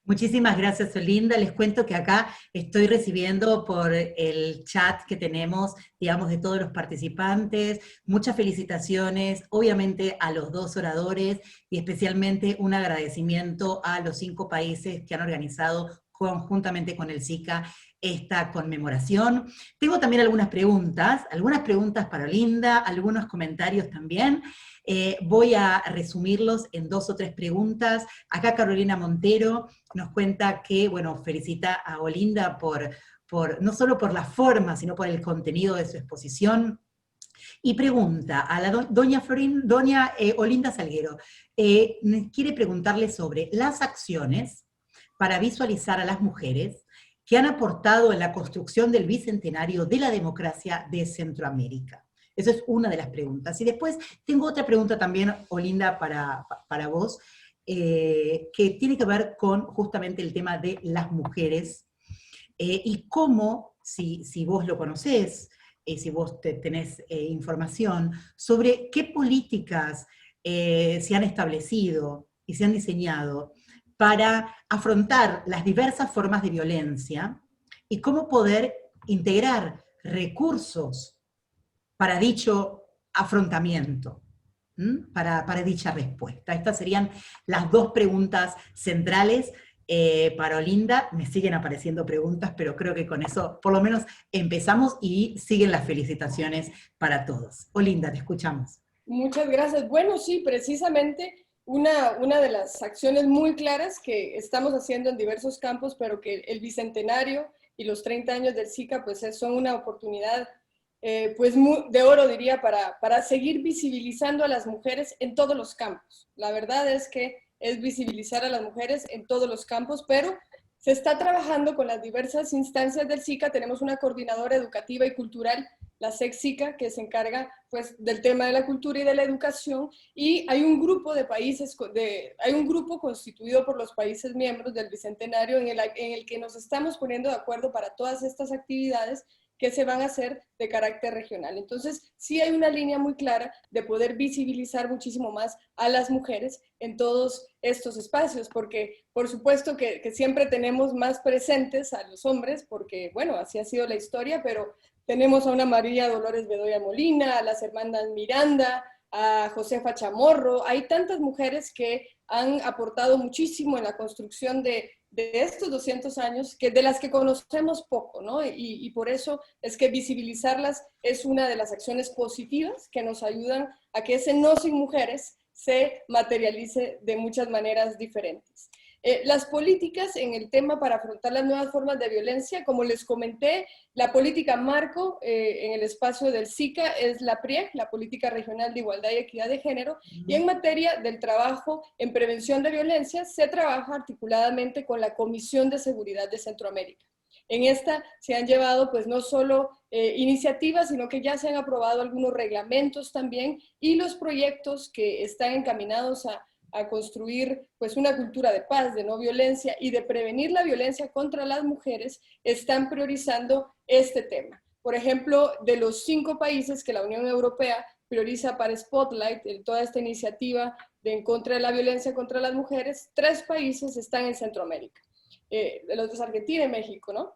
[SPEAKER 1] Muchísimas gracias, Olinda. Les cuento que acá estoy recibiendo por el chat que tenemos, digamos, de todos los participantes, muchas felicitaciones, obviamente a los dos oradores, y especialmente un agradecimiento a los 5 países que han organizado conjuntamente con el SICA esta conmemoración. Tengo también algunas preguntas para Olinda, algunos comentarios también. Voy a resumirlos en 2 o 3 preguntas. Acá Carolina Montero nos cuenta que, bueno, felicita a Olinda no solo por la forma, sino por el contenido de su exposición. Y pregunta a la doña Olinda Salguero, quiere preguntarle sobre las acciones para visualizar a las mujeres que han aportado en la construcción del bicentenario de la democracia de Centroamérica. Esa es una de las preguntas. Y después tengo otra pregunta también, Olinda, para vos, que tiene que ver con justamente el tema de las mujeres y cómo si vos lo conocés, si vos tenés información, sobre qué políticas se han establecido y se han diseñado para afrontar las diversas formas de violencia y cómo poder integrar recursos para dicho afrontamiento, para dicha respuesta. Estas serían las dos preguntas centrales. Para Olinda me siguen apareciendo preguntas, pero creo que con eso por lo menos empezamos y siguen las felicitaciones para todos. Olinda, te escuchamos.
[SPEAKER 6] Muchas gracias. Bueno, sí, precisamente una de las acciones muy claras que estamos haciendo en diversos campos, pero que el Bicentenario y los 30 años del SICA pues son una oportunidad pues de oro, diría, para seguir visibilizando a las mujeres en todos los campos. La verdad es que es visibilizar a las mujeres en todos los campos, pero se está trabajando con las diversas instancias del SICA. Tenemos una coordinadora educativa y cultural, la SEC-SICA, que se encarga pues del tema de la cultura y de la educación, y hay un grupo de países, hay un grupo constituido por los países miembros del Bicentenario en el que nos estamos poniendo de acuerdo para todas estas actividades que se van a hacer de carácter regional. Entonces, sí hay una línea muy clara de poder visibilizar muchísimo más a las mujeres en todos estos espacios, porque por supuesto que siempre tenemos más presentes a los hombres, porque bueno, así ha sido la historia, pero tenemos a una María Dolores Bedoya Molina, a las hermanas Miranda, a Josefa Chamorro. Hay tantas mujeres que han aportado muchísimo en la construcción de estos 200 años, de las que conocemos poco, ¿no? Y por eso es que visibilizarlas es una de las acciones positivas que nos ayudan a que ese no sin mujeres se materialice de muchas maneras diferentes. Las políticas en el tema para afrontar las nuevas formas de violencia, como les comenté, la política marco en el espacio del SICA es la PRIEG, la Política Regional de Igualdad y Equidad de Género, y en materia del trabajo en prevención de violencia se trabaja articuladamente con la Comisión de Seguridad de Centroamérica. En esta se han llevado pues no solo iniciativas, sino que ya se han aprobado algunos reglamentos también, y los proyectos que están encaminados a construir pues una cultura de paz, de no violencia y de prevenir la violencia contra las mujeres, están priorizando este tema. Por ejemplo, de los 5 países que la Unión Europea prioriza para Spotlight, en toda esta iniciativa en contra de la violencia contra las mujeres, 3 países están en Centroamérica. Los dos, Argentina y México, ¿no?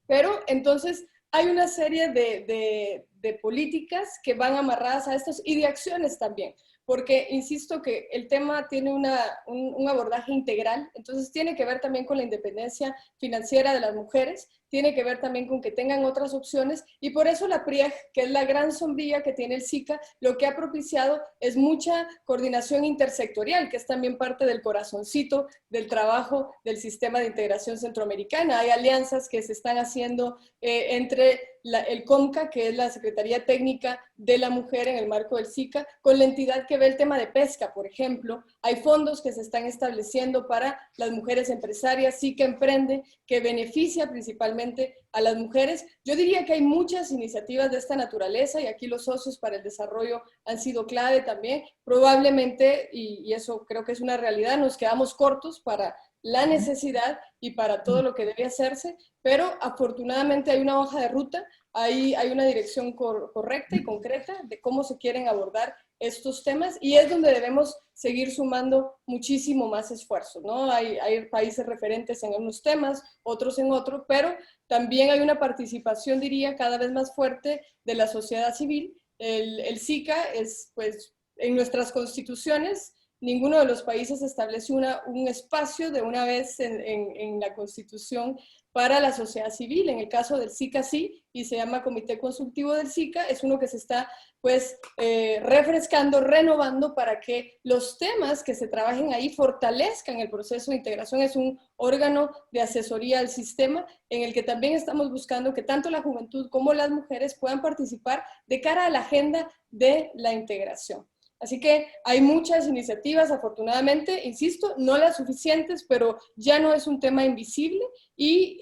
[SPEAKER 6] Pero entonces hay una serie de políticas que van amarradas a estos y de acciones también, porque insisto que el tema tiene un abordaje integral, entonces tiene que ver también con la independencia financiera de las mujeres, tiene que ver también con que tengan otras opciones, y por eso la PRIEG, que es la gran sombrilla que tiene el SICA, lo que ha propiciado es mucha coordinación intersectorial, que es también parte del corazoncito del trabajo del sistema de integración centroamericana. Hay alianzas que se están haciendo entre el COMCA, que es la Secretaría Técnica de la Mujer en el marco del SICA, con la entidad que ve el tema de pesca, por ejemplo. Hay fondos que se están estableciendo para las mujeres empresarias, SICA Emprende, que beneficia principalmente a las mujeres. Yo diría que hay muchas iniciativas de esta naturaleza, y aquí los socios para el desarrollo han sido clave también. Probablemente, y eso creo que es una realidad, nos quedamos cortos para la necesidad y para todo lo que debe hacerse, pero afortunadamente hay una hoja de ruta, hay una dirección correcta y concreta de cómo se quieren abordar estos temas, y es donde debemos seguir sumando muchísimo más esfuerzo, ¿no? Hay países referentes en unos temas, otros en otros, pero también hay una participación, diría, cada vez más fuerte de la sociedad civil. El SICA es, pues, en nuestras constituciones, ninguno de los países establece un espacio de una vez en la Constitución para la sociedad civil. En el caso del SICA sí, y se llama Comité Consultivo del SICA, es uno que se está pues refrescando, renovando para que los temas que se trabajen ahí fortalezcan el proceso de integración. Es un órgano de asesoría al sistema en el que también estamos buscando que tanto la juventud como las mujeres puedan participar de cara a la agenda de la integración. Así que hay muchas iniciativas, afortunadamente, insisto, no las suficientes, pero ya no es un tema invisible, y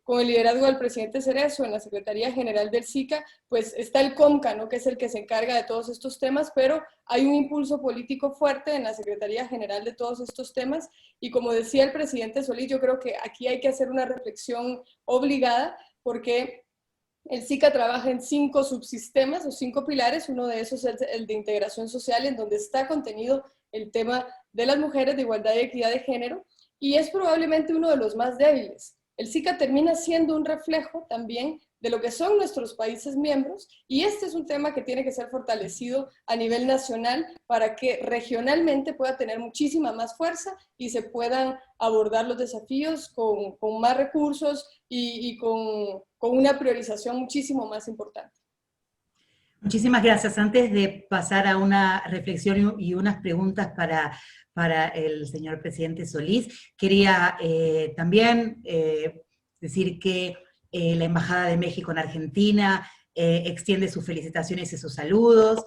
[SPEAKER 6] con el liderazgo del presidente Cerezo en la Secretaría General del SICA, pues está el COMCA, ¿no?, que es el que se encarga de todos estos temas, pero hay un impulso político fuerte en la Secretaría General de todos estos temas, y como decía el presidente Solís, yo creo que aquí hay que hacer una reflexión obligada. porque el SICA trabaja en 5 subsistemas o 5 pilares. Uno de esos es el de integración social, en donde está contenido el tema de las mujeres, de igualdad y equidad de género, y es probablemente uno de los más débiles. El SICA termina siendo un reflejo también de lo que son nuestros países miembros, y este es un tema que tiene que ser fortalecido a nivel nacional para que regionalmente pueda tener muchísima más fuerza y se puedan abordar los desafíos con más recursos y con una priorización muchísimo más importante.
[SPEAKER 1] Muchísimas gracias. Antes de pasar a una reflexión y unas preguntas para el señor presidente Solís, quería también decir que la Embajada de México en Argentina extiende sus felicitaciones y sus saludos.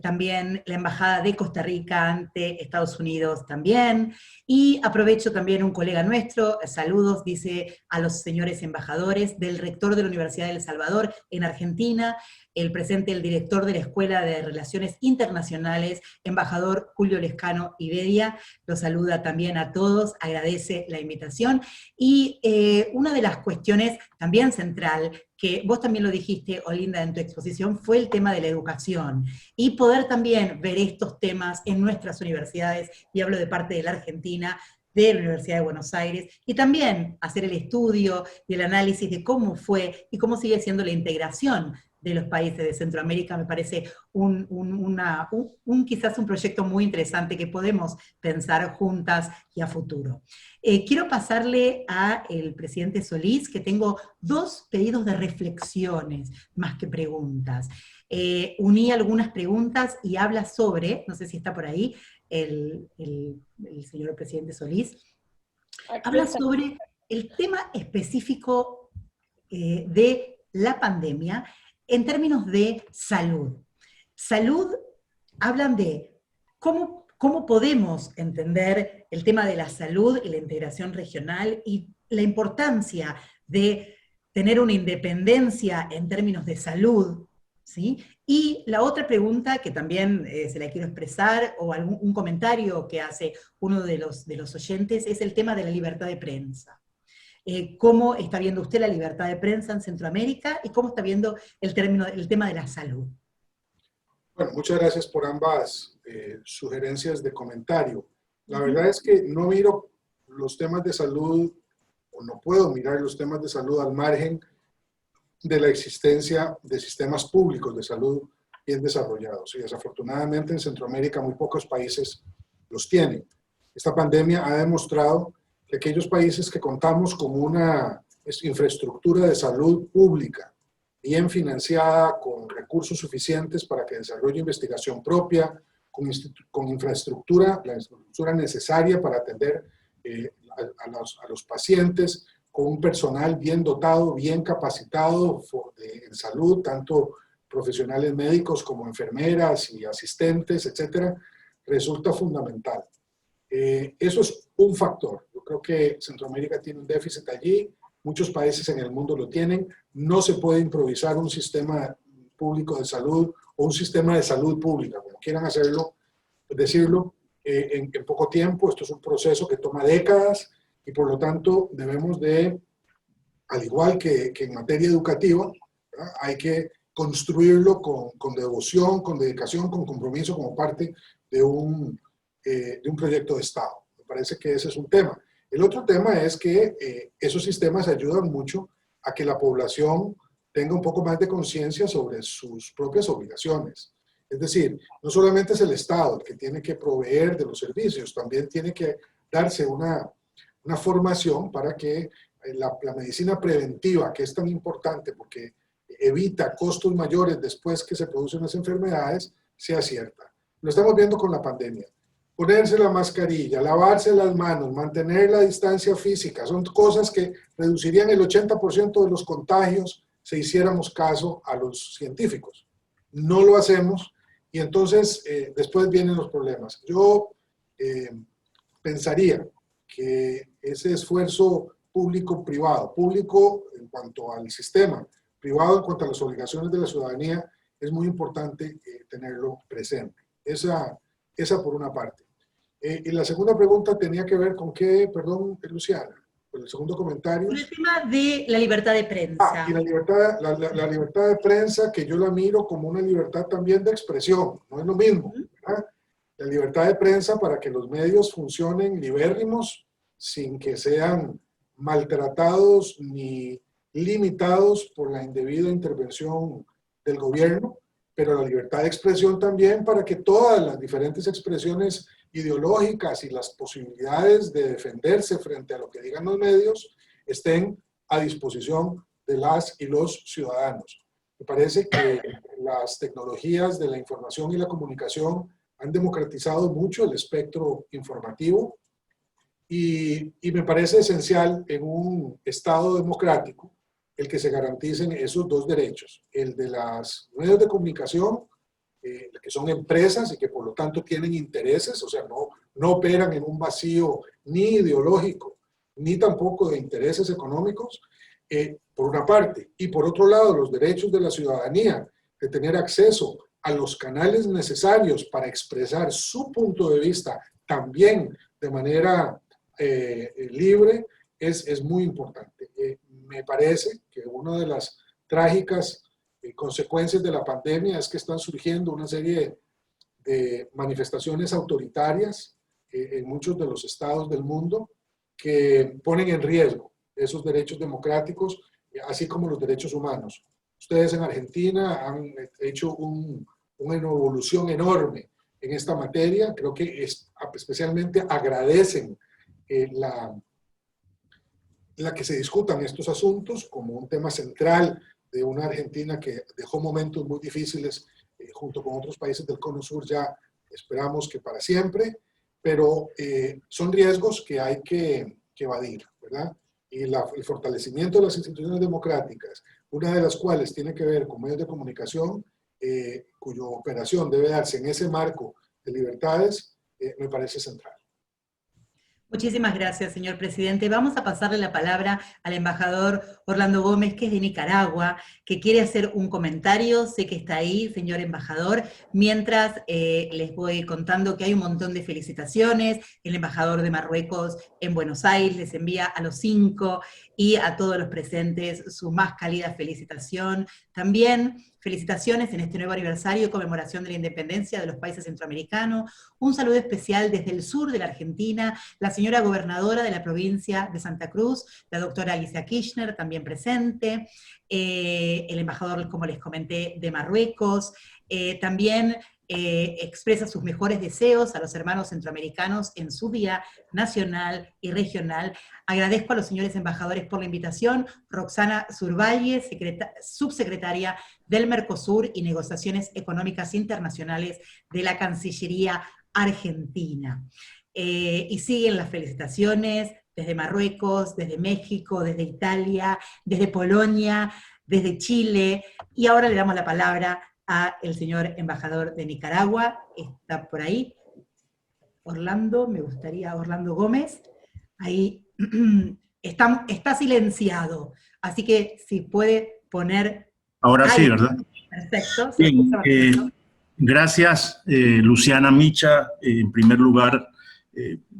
[SPEAKER 1] También la Embajada de Costa Rica ante Estados Unidos también. Y aprovecho también un colega nuestro, saludos, dice a los señores embajadores, del rector de la Universidad de El Salvador en Argentina, el presente, el director de la Escuela de Relaciones Internacionales, embajador Julio Lescano Ibedia, los saluda también a todos, agradece la invitación. Y una de las cuestiones también central, que vos también lo dijiste, Olinda, en tu exposición, fue el tema de la educación, y poder también ver estos temas en nuestras universidades, y hablo de parte de la Argentina, de la Universidad de Buenos Aires, y también hacer el estudio y el análisis de cómo fue y cómo sigue siendo la integración de los países de Centroamérica. Me parece quizás un proyecto muy interesante que podemos pensar juntas y a futuro. Quiero pasarle al presidente Solís, que tengo 2 pedidos de reflexiones más que preguntas. Uní algunas preguntas y habla sobre, no sé si está por ahí, el señor presidente Solís, habla sobre el tema específico de la pandemia en términos de salud. Salud, hablan de cómo podemos entender el tema de la salud y la integración regional y la importancia de tener una independencia en términos de salud, ¿sí? Y la otra pregunta que también se la quiero expresar, o un comentario que hace uno de los oyentes, es el tema de la libertad de prensa. ¿Cómo está viendo usted la libertad de prensa en Centroamérica y cómo está viendo el tema de la salud?
[SPEAKER 5] Bueno, muchas gracias por ambas sugerencias de comentario. La verdad es que no miro los temas de salud, o no puedo mirar los temas de salud al margen de la existencia de sistemas públicos de salud bien desarrollados. Y desafortunadamente en Centroamérica muy pocos países los tienen. Esta pandemia ha demostrado que aquellos países que contamos con una infraestructura de salud pública bien financiada, con recursos suficientes para que desarrolle investigación propia, con infraestructura, la infraestructura necesaria para atender a los pacientes, con un personal bien dotado, bien capacitado en salud, tanto profesionales médicos como enfermeras y asistentes, etcétera, resulta fundamental. Eso es un factor. Yo creo que Centroamérica tiene un déficit allí, muchos países en el mundo lo tienen. No se puede improvisar un sistema público de salud o un sistema de salud pública, como quieran decirlo, en poco tiempo. Esto es un proceso que toma décadas y por lo tanto debemos de, al igual que en materia educativa, ¿verdad?, hay que construirlo con devoción, con dedicación, con compromiso como parte de un proyecto de Estado. Me parece que ese es un tema. El otro tema es que esos sistemas ayudan mucho a que la población tenga un poco más de conciencia sobre sus propias obligaciones. Es decir, no solamente es el Estado el que tiene que proveer de los servicios, también tiene que darse una formación para que la medicina preventiva, que es tan importante porque evita costos mayores después que se producen las enfermedades, sea cierta. Lo estamos viendo con la pandemia. Ponerse la mascarilla, lavarse las manos, mantener la distancia física, son cosas que reducirían el 80% de los contagios si hiciéramos caso a los científicos. No lo hacemos y entonces después vienen los problemas. Yo pensaría que ese esfuerzo público-privado, público en cuanto al sistema, privado en cuanto a las obligaciones de la ciudadanía, es muy importante tenerlo presente. Esa por una parte. Y la segunda pregunta tenía que ver con qué, perdón, Luciana. el segundo comentario.
[SPEAKER 1] El tema de la libertad de prensa.
[SPEAKER 5] Y la libertad de prensa, que yo la miro como una libertad también de expresión, no es lo mismo, ¿verdad? La libertad de prensa para que los medios funcionen libérrimos, sin que sean maltratados ni limitados por la indebida intervención del gobierno, pero la libertad de expresión también para que todas las diferentes expresiones ideológicas y las posibilidades de defenderse frente a lo que digan los medios estén a disposición de las y los ciudadanos. Me parece que las tecnologías de la información y la comunicación han democratizado mucho el espectro informativo y me parece esencial en un Estado democrático el que se garanticen esos dos derechos, el de los medios de comunicación, que son empresas y que por lo tanto tienen intereses, o sea, no operan en un vacío ni ideológico, ni tampoco de intereses económicos, por una parte, y por otro lado, los derechos de la ciudadanía de tener acceso a los canales necesarios para expresar su punto de vista también de manera libre, es muy importante. Me parece que una de las trágicas consecuencias de la pandemia es que están surgiendo una serie de manifestaciones autoritarias en muchos de los estados del mundo que ponen en riesgo esos derechos democráticos, así como los derechos humanos. Ustedes en Argentina han hecho una evolución enorme en esta materia. Creo que especialmente agradecen la que se discutan estos asuntos como un tema central de una Argentina que dejó momentos muy difíciles junto con otros países del Cono Sur, ya esperamos que para siempre, pero son riesgos que hay que evadir, ¿verdad? Y el fortalecimiento de las instituciones democráticas, una de las cuales tiene que ver con medios de comunicación, cuya operación debe darse en ese marco de libertades, me parece central.
[SPEAKER 1] Muchísimas gracias, señor presidente. Vamos a pasarle la palabra al embajador Orlando Gómez, que es de Nicaragua, que quiere hacer un comentario. Sé que está ahí, señor embajador. Mientras les voy contando que hay un montón de felicitaciones. El embajador de Marruecos en Buenos Aires les envía a los 5 y a todos los presentes su más cálida felicitación. También felicitaciones en este nuevo aniversario y conmemoración de la independencia de los países centroamericanos. Un saludo especial desde el sur de la Argentina, la señora gobernadora de la provincia de Santa Cruz, la doctora Alicia Kirchner, también presente, el embajador, como les comenté, de Marruecos, también expresa sus mejores deseos a los hermanos centroamericanos en su Día Nacional y Regional. Agradezco a los señores embajadores por la invitación. Roxana Survalle, subsecretaria del Mercosur y Negociaciones Económicas Internacionales de la Cancillería Argentina. Y siguen las felicitaciones desde Marruecos, desde México, desde Italia, desde Polonia, desde Chile, y ahora le damos la palabra al señor embajador de Nicaragua. Está por ahí, Orlando Gómez, ahí está silenciado, así que si puede poner...
[SPEAKER 7] Ahora
[SPEAKER 1] ahí.
[SPEAKER 7] sí, ¿verdad?
[SPEAKER 1] Perfecto.
[SPEAKER 7] Bien, gracias, Luciana Micha, en primer lugar,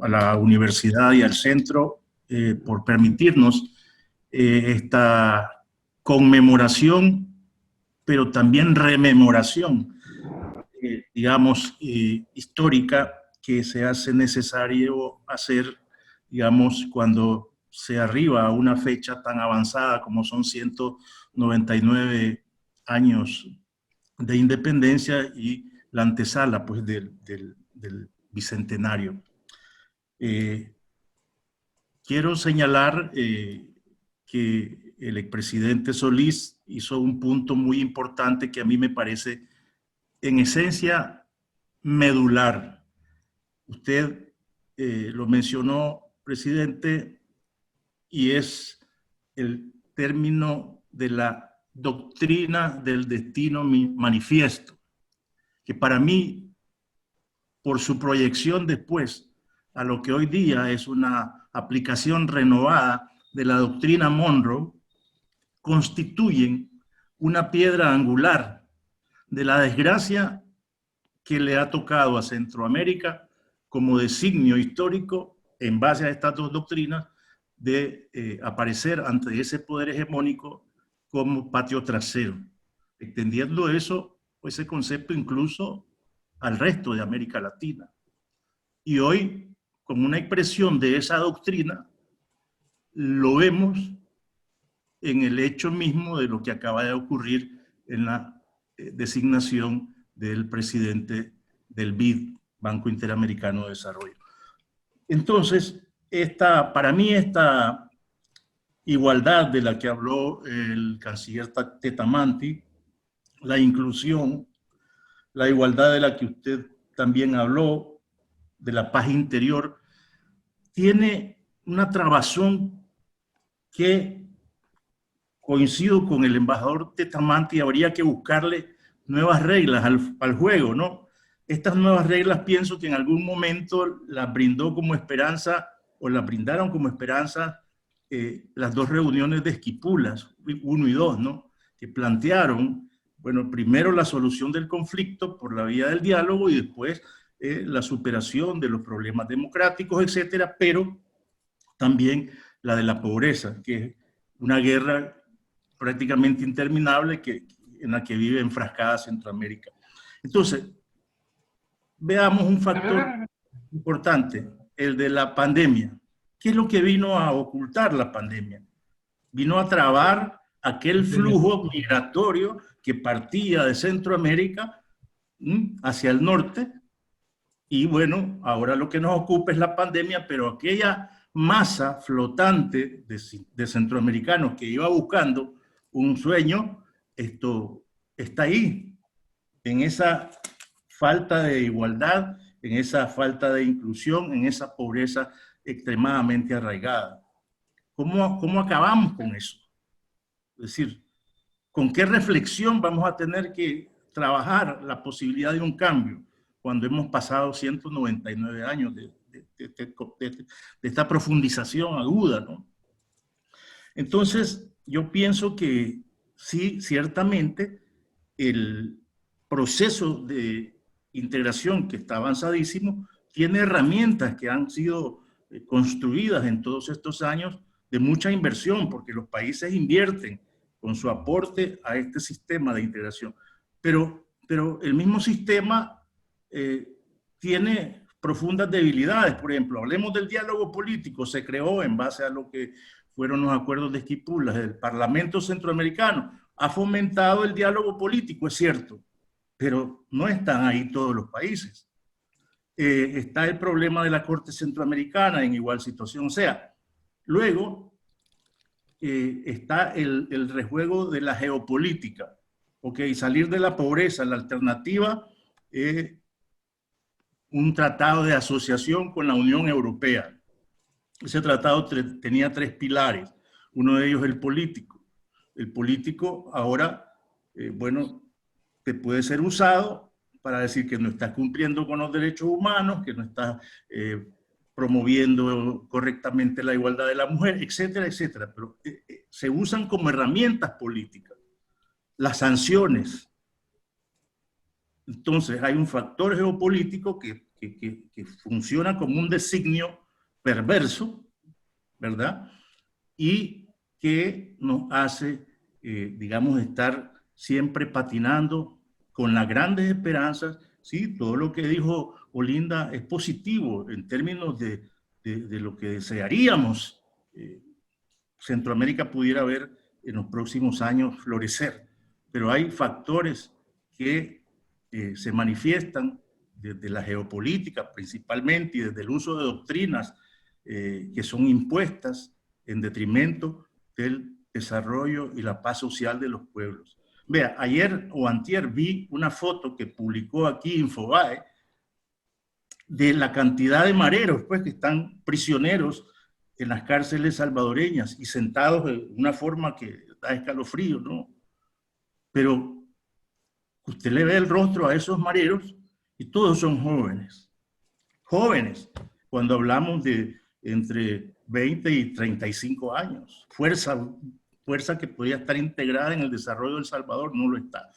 [SPEAKER 7] a la universidad y al centro por permitirnos esta conmemoración, pero también rememoración, digamos, histórica, que se hace necesario hacer, digamos, cuando se arriba a una fecha tan avanzada como son 199 años de independencia y la antesala, pues, del bicentenario. Quiero señalar que el expresidente Solís hizo un punto muy importante que a mí me parece, en esencia, medular. Usted lo mencionó, presidente, y es el término de la doctrina del destino manifiesto, que para mí, por su proyección después a lo que hoy día es una aplicación renovada de la doctrina Monroe, constituyen una piedra angular de la desgracia que le ha tocado a Centroamérica como designio histórico, en base a estas dos doctrinas, de aparecer ante ese poder hegemónico como patio trasero, extendiendo eso, ese concepto incluso al resto de América Latina. Y hoy, como una expresión de esa doctrina, lo vemos en el hecho mismo de lo que acaba de ocurrir en la designación del presidente del BID, Banco Interamericano de Desarrollo. Entonces, para mí esta igualdad de la que habló el canciller Tetamanti, la inclusión, la igualdad de la que usted también habló, de la paz interior, tiene una trabazón que, coincido con el embajador Tetamanti, habría que buscarle nuevas reglas al juego, ¿no? Estas nuevas reglas pienso que en algún momento las brindó como esperanza, o las brindaron como esperanza, las dos reuniones de Esquipulas, 1 y 2, ¿no? Que plantearon, bueno, primero la solución del conflicto por la vía del diálogo y después la superación de los problemas democráticos, etcétera, pero también la de la pobreza, que es una guerra prácticamente interminable en la que vive enfrascada Centroamérica. Entonces, veamos un factor importante, el de la pandemia. ¿Qué es lo que vino a ocultar la pandemia? Vino a trabar aquel flujo migratorio que partía de Centroamérica hacia el norte. Y bueno, ahora lo que nos ocupa es la pandemia, pero aquella masa flotante de centroamericanos que iba buscando un sueño, esto está ahí, en esa falta de igualdad, en esa falta de inclusión, en esa pobreza extremadamente arraigada. ¿Cómo acabamos con eso? Es decir, ¿con qué reflexión vamos a tener que trabajar la posibilidad de un cambio cuando hemos pasado 199 años de esta profundización aguda, ¿no? Entonces, yo pienso que sí, ciertamente, el proceso de integración que está avanzadísimo tiene herramientas que han sido construidas en todos estos años de mucha inversión, porque los países invierten con su aporte a este sistema de integración. Pero el mismo sistema tiene profundas debilidades. Por ejemplo, hablemos del diálogo político. Se creó en base a lo que fueron los acuerdos de Esquipulas. El Parlamento Centroamericano ha fomentado el diálogo político, es cierto, pero no están ahí todos los países. Está el problema de la Corte Centroamericana en igual situación. O sea, luego está el rejuego de la geopolítica. Ok, salir de la pobreza, la alternativa es un tratado de asociación con la Unión Europea. Ese tratado tenía 3 pilares. Uno de ellos el político. El político ahora, bueno, que puede ser usado para decir que no está cumpliendo con los derechos humanos, que no está promoviendo correctamente la igualdad de la mujer, etcétera, etcétera. Pero se usan como herramientas políticas. Las sanciones. Entonces hay un factor geopolítico que funciona como un designio perverso, ¿verdad? Y que nos hace, digamos, estar siempre patinando con las grandes esperanzas. Sí, todo lo que dijo Olinda es positivo en términos de lo que desearíamos Centroamérica pudiera ver en los próximos años florecer. Pero hay factores que se manifiestan desde la geopolítica principalmente y desde el uso de doctrinas que son impuestas en detrimento del desarrollo y la paz social de los pueblos. Vea, ayer o antier vi una foto que publicó aquí Infobae de la cantidad de mareros pues, que están prisioneros en las cárceles salvadoreñas y sentados de una forma que da escalofrío, ¿no? Pero usted le ve el rostro a esos mareros y todos son jóvenes. Jóvenes, cuando hablamos de entre 20 y 35 años. Fuerza que podía estar integrada en el desarrollo de El Salvador, no lo está.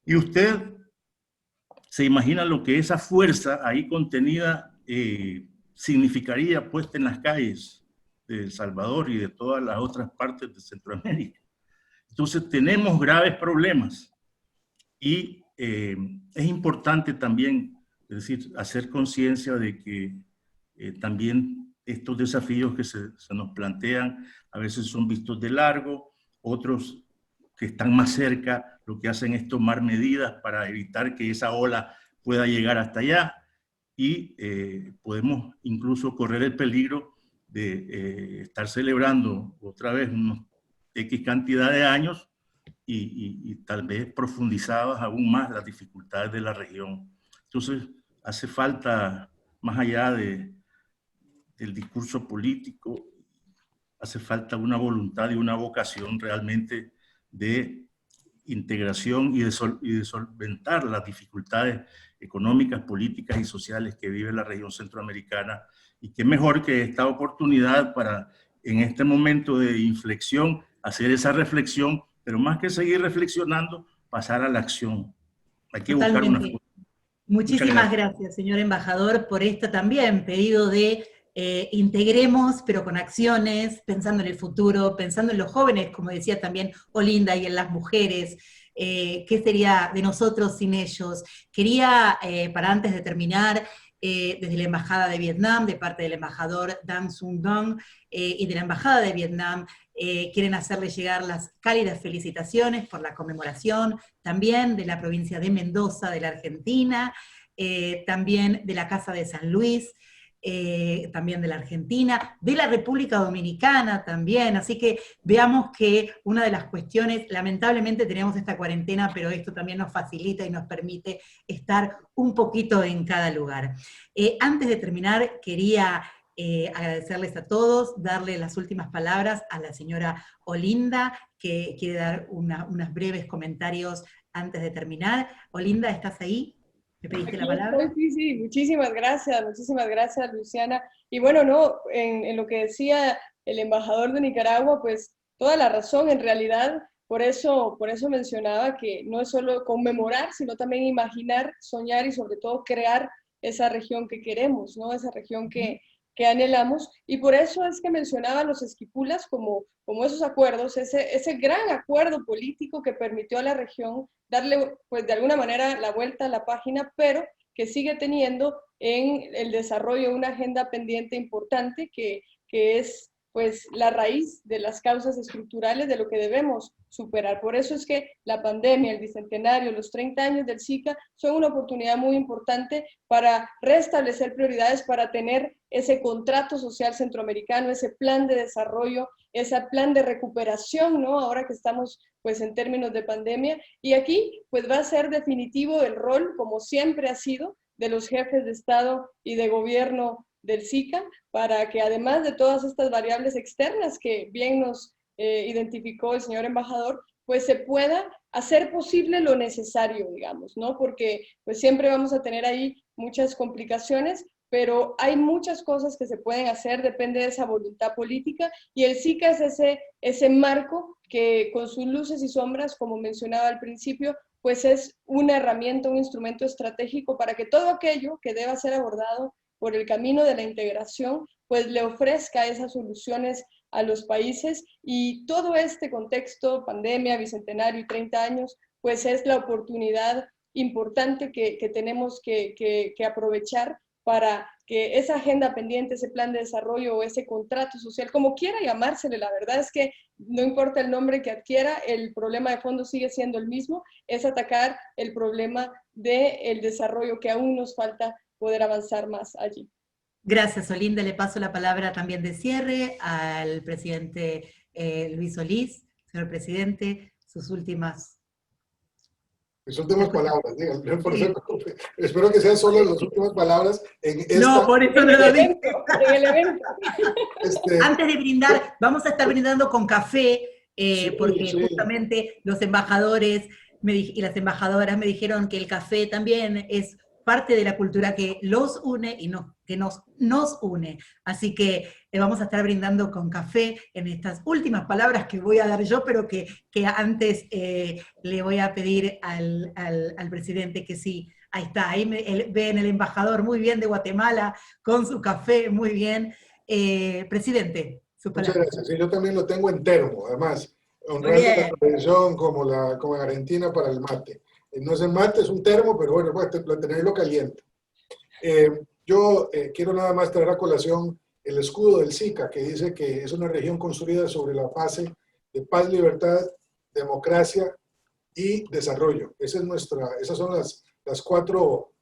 [SPEAKER 7] Y usted se imagina lo que esa fuerza ahí contenida significaría puesta en las calles. de El Salvador y de todas las otras partes de Centroamérica. Entonces tenemos graves problemas y es importante también, es decir, hacer conciencia de que también estos desafíos que se nos plantean a veces son vistos de largo, otros que están más cerca lo que hacen es tomar medidas para evitar que esa ola pueda llegar hasta allá y podemos incluso correr el peligro de estar celebrando otra vez unos X cantidad de años y tal vez profundizadas aún más las dificultades de la región. Entonces hace falta, más allá del discurso político, hace falta una voluntad y una vocación realmente de integración y de solventar las dificultades económicas, políticas y sociales que vive la región centroamericana. Y qué mejor que esta oportunidad para, en este momento de inflexión, hacer esa reflexión, pero más que seguir reflexionando, pasar a la acción. Hay que buscar una forma.
[SPEAKER 1] Muchísimas gracias, señor embajador, por esto también, pedido de integremos, pero con acciones, pensando en el futuro, pensando en los jóvenes, como decía también Olinda, y en las mujeres. ¿Qué sería de nosotros sin ellos? Quería, para antes de terminar, desde la Embajada de Vietnam, de parte del embajador Dan Sung Dong, y de la Embajada de Vietnam, quieren hacerle llegar las cálidas felicitaciones por la conmemoración, también de la provincia de Mendoza, de la Argentina, también de la Casa de San Luis, también de la Argentina, de la República Dominicana también, así que veamos que una de las cuestiones, lamentablemente tenemos esta cuarentena, pero esto también nos facilita y nos permite estar un poquito en cada lugar. Antes de terminar, quería agradecerles a todos, darle las últimas palabras a la señora Olinda, que quiere dar unos breves comentarios antes de terminar. Olinda, ¿estás ahí? ¿Me pediste la palabra?
[SPEAKER 6] Sí, muchísimas gracias, Luciana. Y bueno, no, en lo que decía el embajador de Nicaragua, pues toda la razón en realidad, por eso mencionaba que no es solo conmemorar, sino también imaginar, soñar y sobre todo crear esa región que queremos, ¿no? Esa región que anhelamos, y por eso es que mencionaba los Esquipulas como esos acuerdos, ese gran acuerdo político que permitió a la región darle, pues de alguna manera, la vuelta a la página, pero que sigue teniendo en el desarrollo una agenda pendiente importante que es pues la raíz de las causas estructurales de lo que debemos superar. Por eso es que la pandemia, el bicentenario, los 30 años del SICA son una oportunidad muy importante para restablecer prioridades, para tener ese contrato social centroamericano, ese plan de desarrollo, ese plan de recuperación, ¿no? Ahora que estamos pues en términos de pandemia, y aquí pues va a ser definitivo el rol, como siempre ha sido, de los jefes de Estado y de gobierno del SICA, para que además de todas estas variables externas que bien nos identificó el señor embajador, pues se pueda hacer posible lo necesario, digamos, ¿no? Porque pues siempre vamos a tener ahí muchas complicaciones, pero hay muchas cosas que se pueden hacer, depende de esa voluntad política, y el SICA es ese marco que con sus luces y sombras, como mencionaba al principio, pues es una herramienta, un instrumento estratégico para que todo aquello que deba ser abordado por el camino de la integración, pues le ofrezca esas soluciones a los países, y todo este contexto, pandemia, bicentenario y 30 años, pues es la oportunidad importante que tenemos que aprovechar para que esa agenda pendiente, ese plan de desarrollo o ese contrato social, como quiera llamársele, la verdad es que no importa el nombre que adquiera, el problema de fondo sigue siendo el mismo, es atacar el problema del desarrollo que aún nos falta poder avanzar más allí.
[SPEAKER 1] Gracias, Olinda. Le paso la palabra también de cierre al presidente Luis Solís. Señor presidente, sus últimas...
[SPEAKER 5] Mis últimas palabras, díganme, por eso, espero que sean solo las últimas palabras en esta...
[SPEAKER 1] No, por eso no lo dije.
[SPEAKER 6] En el evento.
[SPEAKER 1] Antes de brindar, vamos a estar brindando con café, porque
[SPEAKER 5] sí.
[SPEAKER 1] Justamente los embajadores y las embajadoras me dijeron que el café también es parte de la cultura que los une y que nos une. Así que vamos a estar brindando con café en estas últimas palabras que voy a dar yo, pero que antes le voy a pedir al presidente que sí. Ahí está, ahí ven el embajador muy bien de Guatemala con su café, muy bien. Presidente,
[SPEAKER 5] Muchas gracias. Sí, yo también lo tengo en termo, además, honrando la tradición como en Argentina para el mate. No es el mate, es un termo, pero bueno, lo tenerlo caliente. Yo quiero nada más traer a colación el escudo del SICA, que dice que es una región construida sobre la base de paz, libertad, democracia y desarrollo. Esas son las cuatro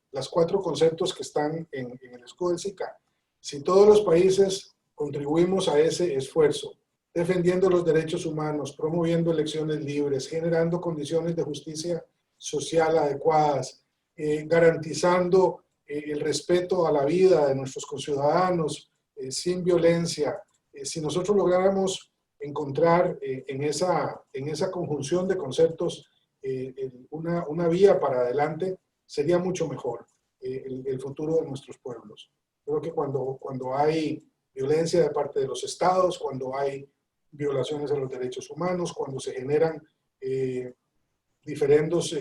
[SPEAKER 5] conceptos que están en el escudo del SICA. Si todos los países contribuimos a ese esfuerzo, defendiendo los derechos humanos, promoviendo elecciones libres, generando condiciones de justicia social adecuadas, garantizando el respeto a la vida de nuestros conciudadanos, sin violencia. Si nosotros lográramos encontrar en esa conjunción de conceptos una vía para adelante, sería mucho mejor el futuro de nuestros pueblos. Creo que cuando hay violencia de parte de los estados, cuando hay violaciones a los derechos humanos, cuando se generan diferendos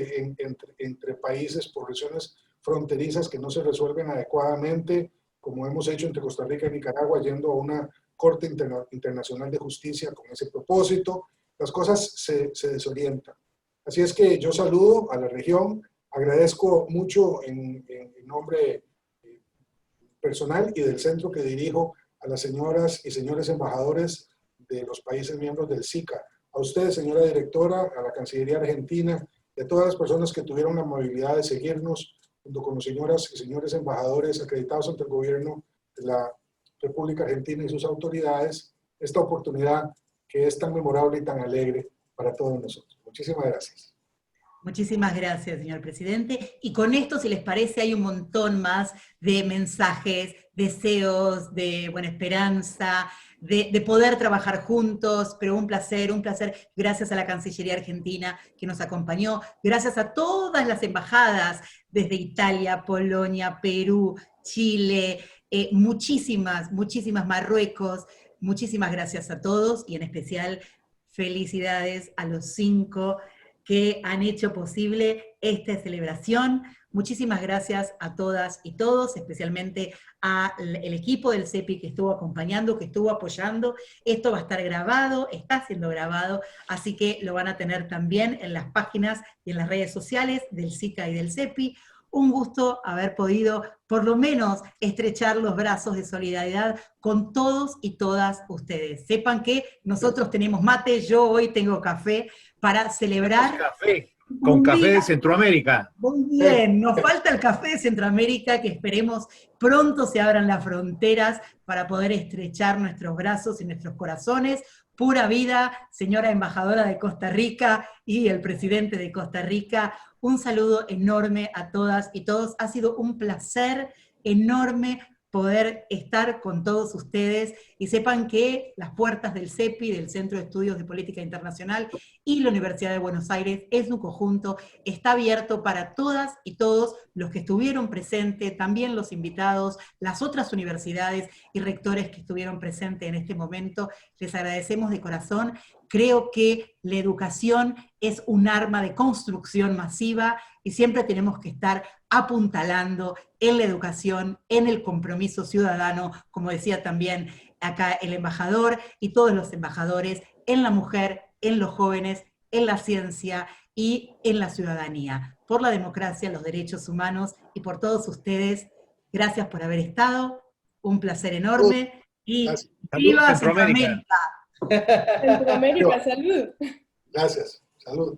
[SPEAKER 5] entre países por regiones fronterizas que no se resuelven adecuadamente, como hemos hecho entre Costa Rica y Nicaragua, yendo a una Corte Internacional de Justicia con ese propósito, las cosas se desorientan. Así es que yo saludo a la región, agradezco mucho en nombre personal y del centro que dirijo a las señoras y señores embajadores de los países miembros del SICA, a usted, señora directora, a la Cancillería Argentina y a todas las personas que tuvieron la amabilidad de seguirnos, junto con los señoras y señores embajadores acreditados ante el gobierno de la República Argentina y sus autoridades, esta oportunidad que es tan memorable y tan alegre para todos nosotros. Muchísimas gracias.
[SPEAKER 1] Muchísimas gracias, señor presidente. Y con esto, si les parece, hay un montón más de mensajes, deseos de buena esperanza, de poder trabajar juntos, pero un placer, gracias a la Cancillería Argentina que nos acompañó, gracias a todas las embajadas desde Italia, Polonia, Perú, Chile, muchísimas, Marruecos, muchísimas gracias a todos, y en especial felicidades a los 5 que han hecho posible esta celebración. Muchísimas gracias a todas y todos, especialmente al equipo del CEPI que estuvo acompañando, que estuvo apoyando. Esto va a estar grabado, está siendo grabado, así que lo van a tener también en las páginas y en las redes sociales del SICA y del CEPI. Un gusto haber podido, por lo menos, estrechar los brazos de solidaridad con todos y todas ustedes. Sepan que nosotros tenemos mate, yo hoy tengo café para celebrar.
[SPEAKER 2] Con café de Centroamérica.
[SPEAKER 1] Muy bien, nos falta el café de Centroamérica, que esperemos pronto se abran las fronteras para poder estrechar nuestros brazos y nuestros corazones. Pura vida, señora embajadora de Costa Rica y el presidente de Costa Rica. Un saludo enorme a todas y todos. Ha sido un placer enorme poder estar con todos ustedes, y sepan que las puertas del CEPI, del Centro de Estudios de Política Internacional, y la Universidad de Buenos Aires, en su conjunto, está abierto para todas y todos los que estuvieron presentes, también los invitados, las otras universidades y rectores que estuvieron presentes en este momento. Les agradecemos de corazón. Creo que la educación es un arma de construcción masiva y siempre tenemos que estar apuntalando en la educación, en el compromiso ciudadano, como decía también acá el embajador y todos los embajadores, en la mujer, en los jóvenes, en la ciencia y en la ciudadanía, por la democracia, los derechos humanos, y por todos ustedes. Gracias por haber estado, un placer enorme, y ¡viva Centroamérica!
[SPEAKER 6] Centroamérica, salud.
[SPEAKER 5] Gracias, salud.